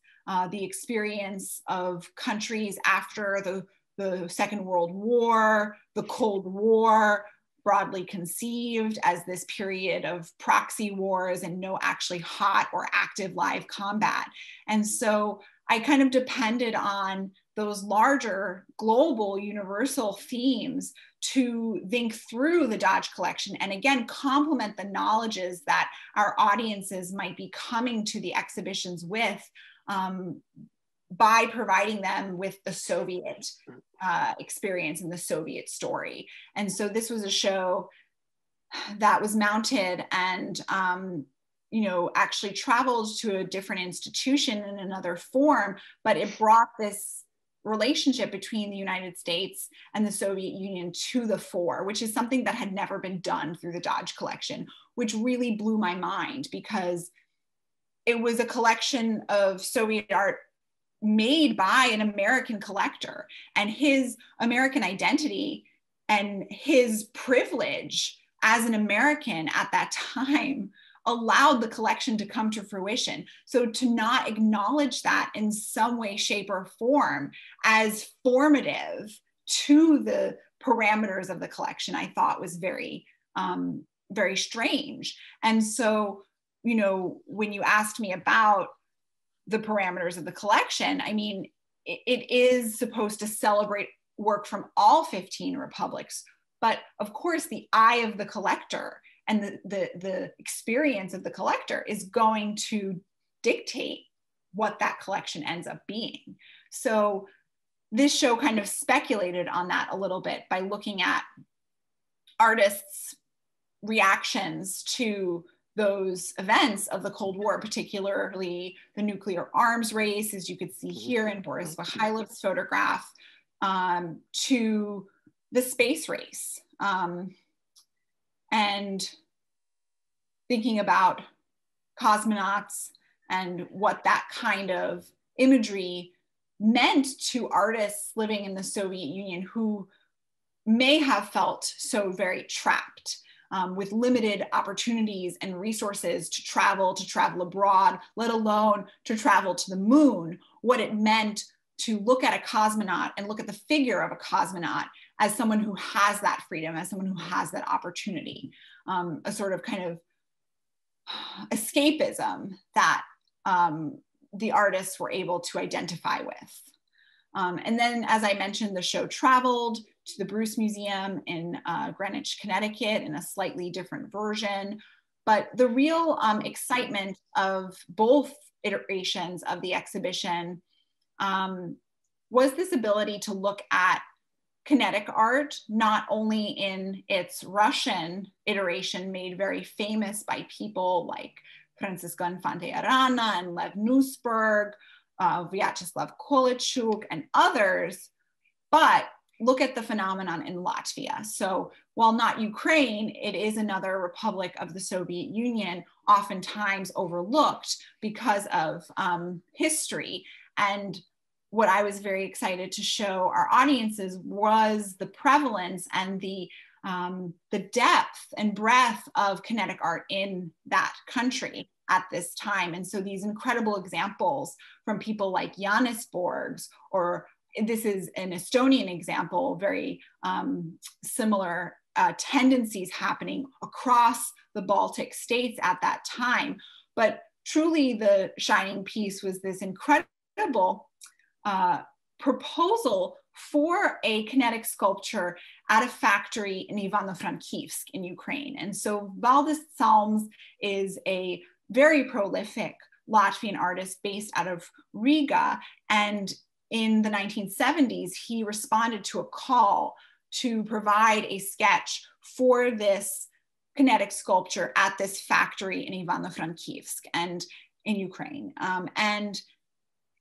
the experience of countries after the Second World War, the Cold War, broadly conceived as this period of proxy wars and no actually hot or active live combat. And so I kind of depended on those larger global universal themes to think through the Dodge collection and again complement the knowledges that our audiences might be coming to the exhibitions with by providing them with the Soviet experience and the Soviet story. And so this was a show that was mounted and actually traveled to a different institution in another form, but it brought this relationship between the United States and the Soviet Union to the fore, which is something that had never been done through the Dodge collection, which really blew my mind because it was a collection of Soviet art made by an American collector, and his American identity and his privilege as an American at that time allowed the collection to come to fruition. So to not acknowledge that in some way, shape, or form as formative to the parameters of the collection, I thought was very, very strange. And so, when you asked me about the parameters of the collection, I mean, it is supposed to celebrate work from all 15 republics, but of course the eye of the collector and the experience of the collector is going to dictate what that collection ends up being. So this show kind of speculated on that a little bit by looking at artists' reactions to those events of the Cold War, particularly the nuclear arms race, as you could see here in Boris Mikhailov's photograph, to the space race. And thinking about cosmonauts and what that kind of imagery meant to artists living in the Soviet Union who may have felt so very trapped. With limited opportunities and resources to travel abroad, let alone to travel to the moon, what it meant to look at a cosmonaut and look at the figure of a cosmonaut as someone who has that freedom, as someone who has that opportunity, a sort of kind of escapism that the artists were able to identify with. And then, as I mentioned, the show traveled to the Bruce Museum in Greenwich, Connecticut in a slightly different version. But the real excitement of both iterations of the exhibition was this ability to look at kinetic art, not only in its Russian iteration made very famous by people like Francisco Infante Arana and Lev Nussberg, Vyacheslav Kolychuk and others, but look at the phenomenon in Latvia. So while not Ukraine, it is another republic of the Soviet Union, oftentimes overlooked because of history. And what I was very excited to show our audiences was the prevalence and the depth and breadth of kinetic art in that country at this time. And so these incredible examples from people like Jānis Borgs, or this is an Estonian example, very similar tendencies happening across the Baltic states at that time. But truly the shining piece was this incredible proposal for a kinetic sculpture at a factory in Ivano-Frankivsk in Ukraine. And so Valdis Salms is a very prolific Latvian artist based out of Riga. And in the 1970s, he responded to a call to provide a sketch for this kinetic sculpture at this factory in Ivano-Frankivsk and in Ukraine. And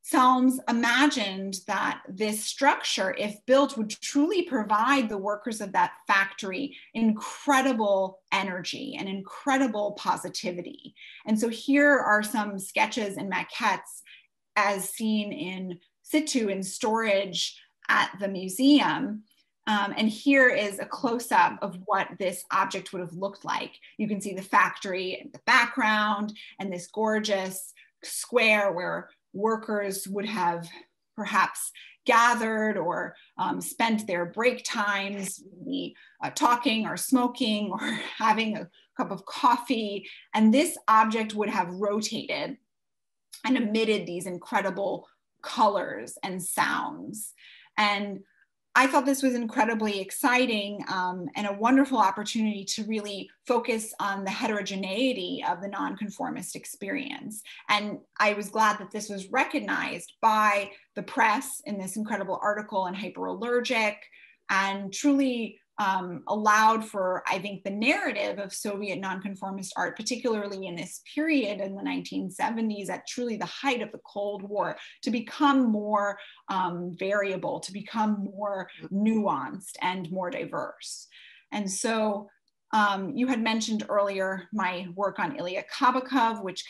Salms imagined that this structure, if built, would truly provide the workers of that factory incredible energy and incredible positivity. And so here are some sketches and maquettes as seen in situ in storage at the museum And here is a close-up of what this object would have looked like. You can see the factory in the background and this gorgeous square where workers would have perhaps gathered or spent their break times talking or smoking or having a cup of coffee. And this object would have rotated and emitted these incredible colors and sounds. And I thought this was incredibly exciting and a wonderful opportunity to really focus on the heterogeneity of the nonconformist experience. And I was glad that this was recognized by the press in this incredible article in Hyperallergic, and truly allowed for, I think, the narrative of Soviet nonconformist art, particularly in this period in the 1970s, at truly the height of the Cold War, to become more variable, to become more nuanced and more diverse. And so you had mentioned earlier my work on Ilya Kabakov, which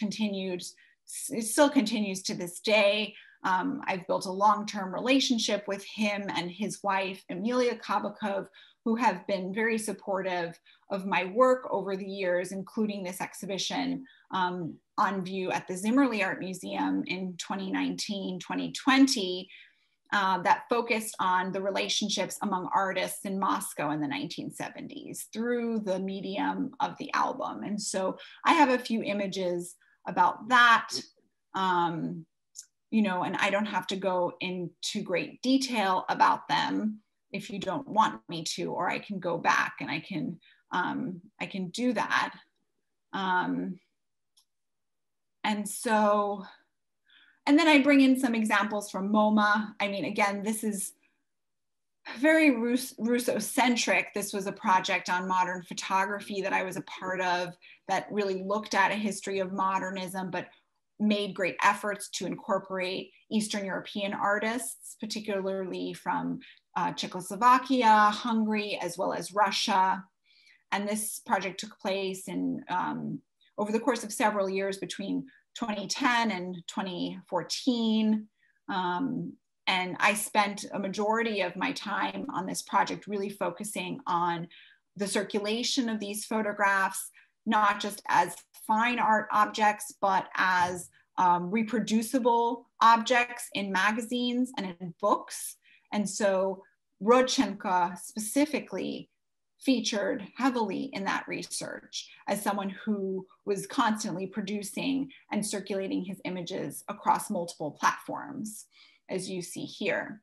still continues to this day. I've built a long-term relationship with him and his wife, Emilia Kabakov, who have been very supportive of my work over the years, including this exhibition on view at the Zimmerli Art Museum in 2019-2020 that focused on the relationships among artists in Moscow in the 1970s through the medium of the album. And so I have a few images about that, you know, and I don't have to go into great detail about them if you don't want me to, or I can go back and I can do that. And then I bring in some examples from MoMA. I mean, again, this is very Russo-centric. This was a project on modern photography that I was a part of that really looked at a history of modernism, but made great efforts to incorporate Eastern European artists, particularly from Czechoslovakia, Hungary, as well as Russia. And this project took place in, over the course of several years between 2010 and 2014. And I spent a majority of my time on this project really focusing on the circulation of these photographs, not just as fine art objects, but as reproducible objects in magazines and in books. And so Rodchenko specifically featured heavily in that research as someone who was constantly producing and circulating his images across multiple platforms, as you see here.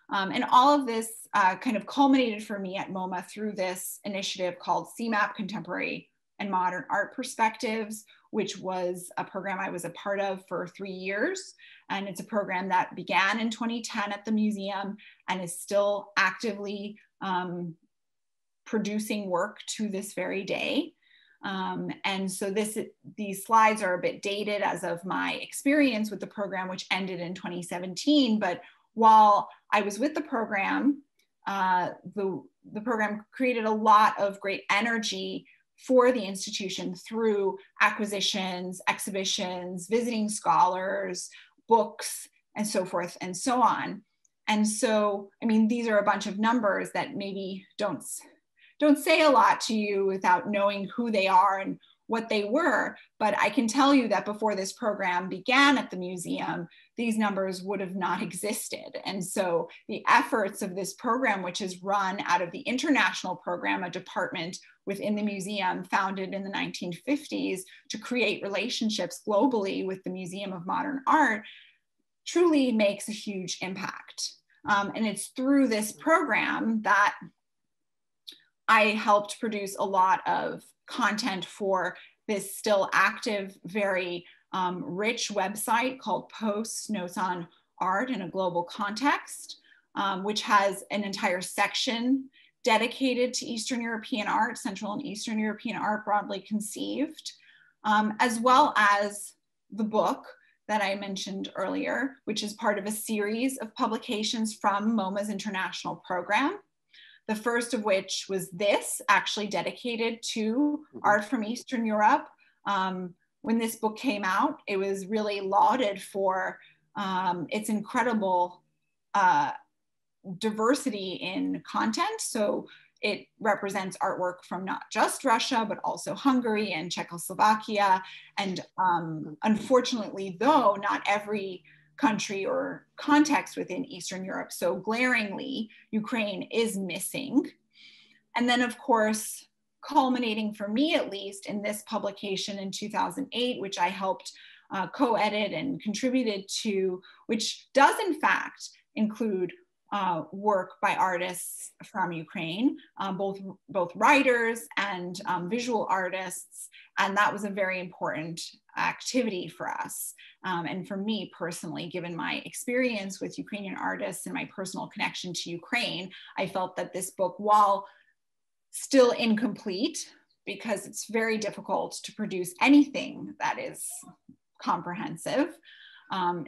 And all of this kind of culminated for me at MoMA through this initiative called CMAP, Contemporary and Modern Art Perspectives, which was a program I was a part of for 3 years. And it's a program that began in 2010 at the museum and is still actively producing work to this very day. And so these slides are a bit dated as of my experience with the program, which ended in 2017. But while I was with the program, the program created a lot of great energy for the institution through acquisitions, exhibitions, visiting scholars, books, and so forth and so on. And so, I mean, these are a bunch of numbers that maybe don't say a lot to you without knowing who they are and what they were, but I can tell you that before this program began at the museum, these numbers would have not existed. And so the efforts of this program, which is run out of the International Program, a department within the museum founded in the 1950s to create relationships globally with the Museum of Modern Art, truly makes a huge impact. And it's through this program that I helped produce a lot of content for this still active, very rich website called Posts, Notes on Art in a Global Context, which has an entire section dedicated to Eastern European art, Central and Eastern European art broadly conceived, as well as the book that I mentioned earlier, which is part of a series of publications from MoMA's international program. The first of which was this, actually dedicated to art from Eastern Europe. When this book came out, it was really lauded for its incredible diversity in content. So it represents artwork from not just Russia, but also Hungary and Czechoslovakia. And unfortunately, though, not every country or context within Eastern Europe. So glaringly, Ukraine is missing. And then, of course, culminating for me, at least, in this publication in 2008, which I helped co-edit and contributed to, which does in fact include work by artists from Ukraine, both writers and visual artists. And that was a very important activity for us. And for me personally, given my experience with Ukrainian artists and my personal connection to Ukraine, I felt that this book, while still incomplete, because it's very difficult to produce anything that is comprehensive,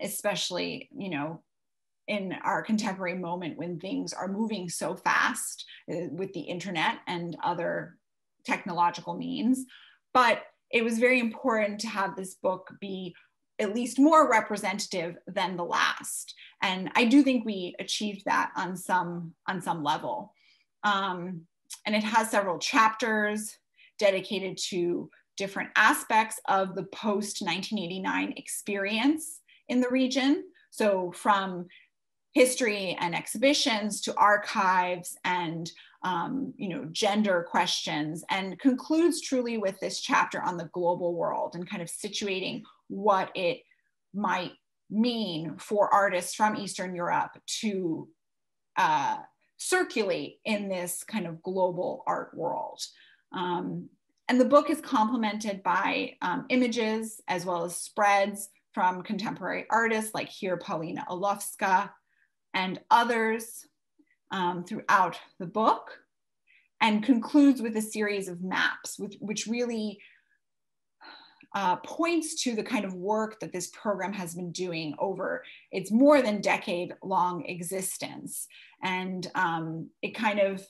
especially, you know, in our contemporary moment when things are moving so fast with the internet and other technological means. But it was very important to have this book be at least more representative than the last. And I do think we achieved that on some level. And it has several chapters dedicated to different aspects of the post-1989 experience in the region. So from history and exhibitions to archives and you know, gender questions, and concludes truly with this chapter on the global world and kind of situating what it might mean for artists from Eastern Europe to circulate in this kind of global art world. And the book is complemented by images as well as spreads from contemporary artists like here Paulina Olowska and others throughout the book, and concludes with a series of maps, which really points to the kind of work that this program has been doing over its more than decade-long existence. And it kind of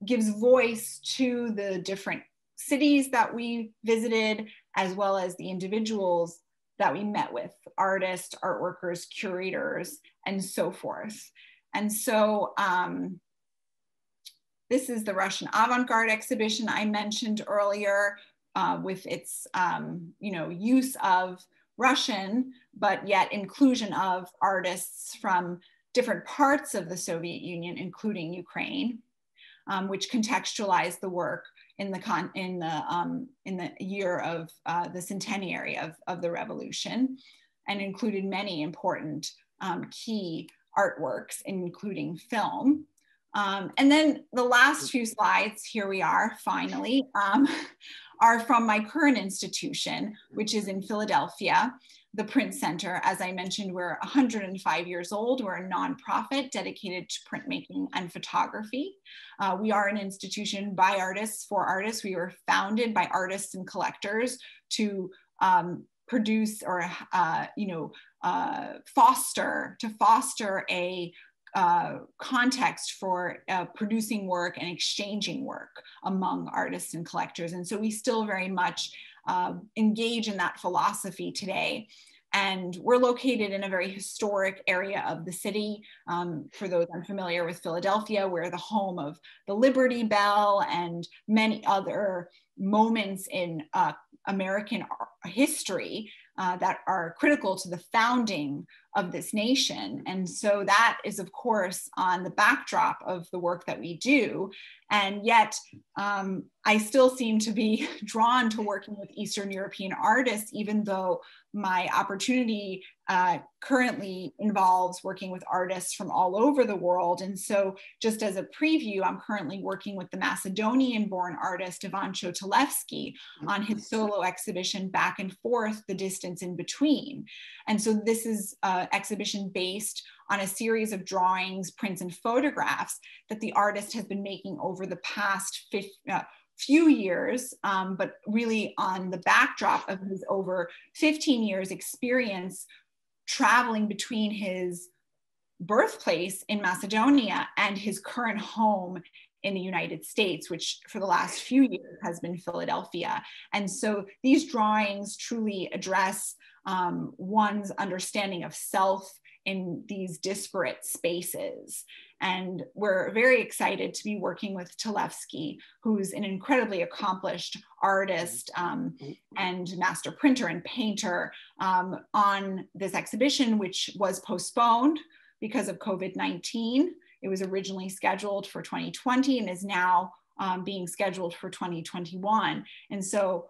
gives voice to the different cities that we visited, as well as the individuals that we met with, artists, art workers, curators, and so forth. And so this is the Russian Avant-Garde exhibition I mentioned earlier, with its you know, use of Russian, but yet inclusion of artists from different parts of the Soviet Union, including Ukraine, which contextualized the work in the year of the centenary of the revolution, and included many important key artworks, including film. And then the last few slides, here we are finally, are from my current institution, which is in Philadelphia, the Print Center. As I mentioned, we're 105 years old. We're a nonprofit dedicated to printmaking and photography. We are an institution by artists for artists. We were founded by artists and collectors to produce or you know, foster a context for producing work and exchanging work among artists and collectors. And so we still very much engage in that philosophy today. And we're located in a very historic area of the city. For those unfamiliar with Philadelphia, we're the home of the Liberty Bell and many other moments in American history that are critical to the founding of this nation. And so that is, of course, on the backdrop of the work that we do. And yet I still seem to be drawn to working with Eastern European artists, even though my opportunity currently involves working with artists from all over the world. And so just as a preview, I'm currently working with the Macedonian-born artist Ivan Televsky on his solo exhibition Back and Forth, The Distance in Between. And so this is an exhibition based on a series of drawings, prints, and photographs that the artist has been making over the past few years, but really on the backdrop of his over 15 years experience traveling between his birthplace in Macedonia and his current home in the United States, which for the last few years has been Philadelphia. And so these drawings truly address one's understanding of self in these disparate spaces. And we're very excited to be working with Televsky, who's an incredibly accomplished artist and master printer and painter, on this exhibition, which was postponed because of COVID-19. It was originally scheduled for 2020 and is now being scheduled for 2021. And so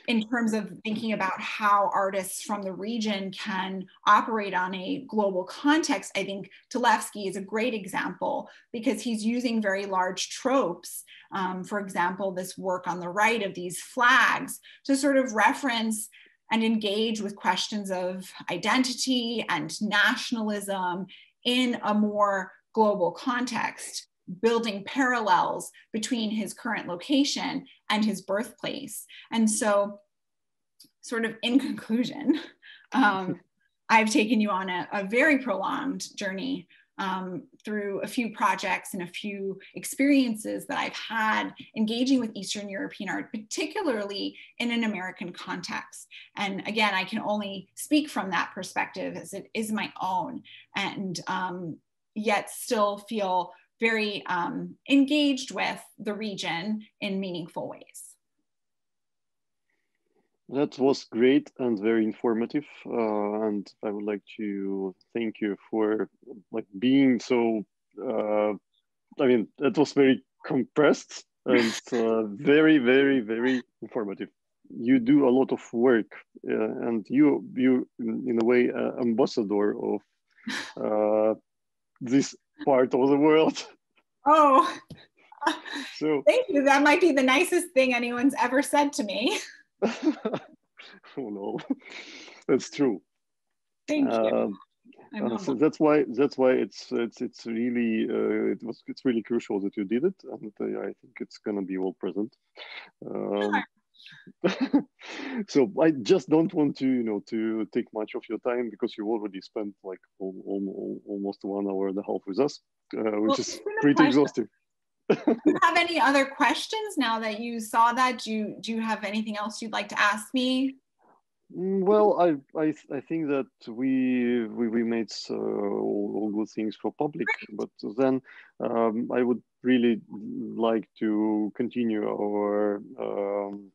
in terms of thinking about how artists from the region can operate on a global context, I think Televsky is a great example because he's using very large tropes. For example, this work on the right of these flags to sort of reference and engage with questions of identity and nationalism in a more global context, building parallels between his current location and his birthplace. And so, sort of in conclusion, I've taken you on a very prolonged journey through a few projects and a few experiences that I've had engaging with Eastern European art, particularly in an American context. And again, I can only speak from that perspective as it is my own, and yet still feel very engaged with the region in meaningful ways. That was great and very informative, and I would like to thank you for being so. I mean, that was very compressed and very, very, very informative. You do a lot of work, and you in a way ambassador of this part of the world. Oh, so thank you. That might be the nicest thing anyone's ever said to me. Oh no, that's true. Thank you. So that's why it's really it's really crucial that you did it, and I think it's gonna be all present. So I just don't want to to take much of your time because you already spent like almost 1 hour and a half with us, which is pretty exhausting. Do you have any other questions now that you saw that? Do you have anything else you'd like to ask me? Well, I think that we made all good things for public, but then I would really like to continue our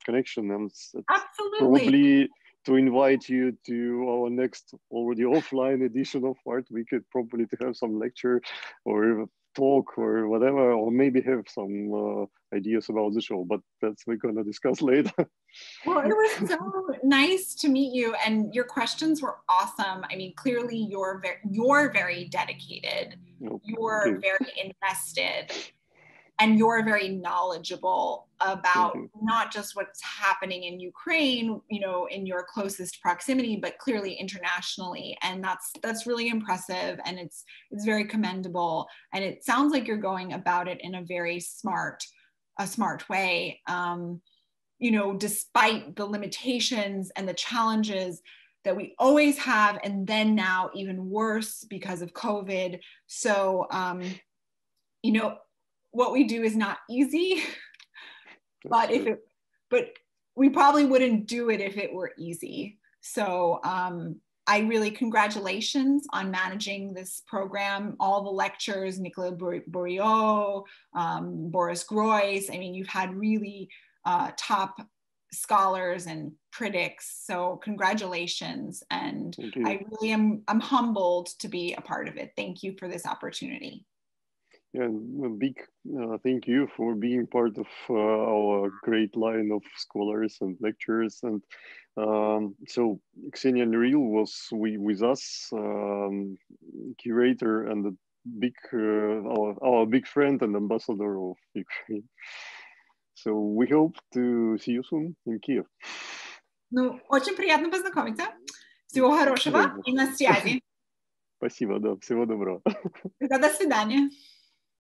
connection, and absolutely probably to invite you to our next already offline edition of Art Weekend, probably to have some lecture or talk or whatever, or maybe have some ideas about the show, but that's we're gonna discuss later. Well, it was so nice to meet you, and your questions were awesome. I mean, clearly you're very dedicated, you're very invested, and you're very knowledgeable about not just what's happening in Ukraine, in your closest proximity, but clearly internationally. And that's really impressive, and it's very commendable. And it sounds like you're going about it in a very smart way. Despite the limitations and the challenges that we always have, and then now even worse because of COVID. So, what we do is not easy, but we probably wouldn't do it if it were easy. So I really, congratulations on managing this program, all the lectures, Nicolas Bourriot, Boris Groys. I mean, you've had really top scholars and critics. So congratulations. And I really I'm humbled to be a part of it. Thank you for this opportunity. Yeah, a big thank you for being part of our great line of scholars and lecturers. And so Ksenia Nouril was with us, curator and a big our big friend and ambassador of Ukraine. So we hope to see you soon in Kiev. Очень приятно познакомиться. Всего хорошего и на связи. Спасибо, да, всего доброго. До свидания.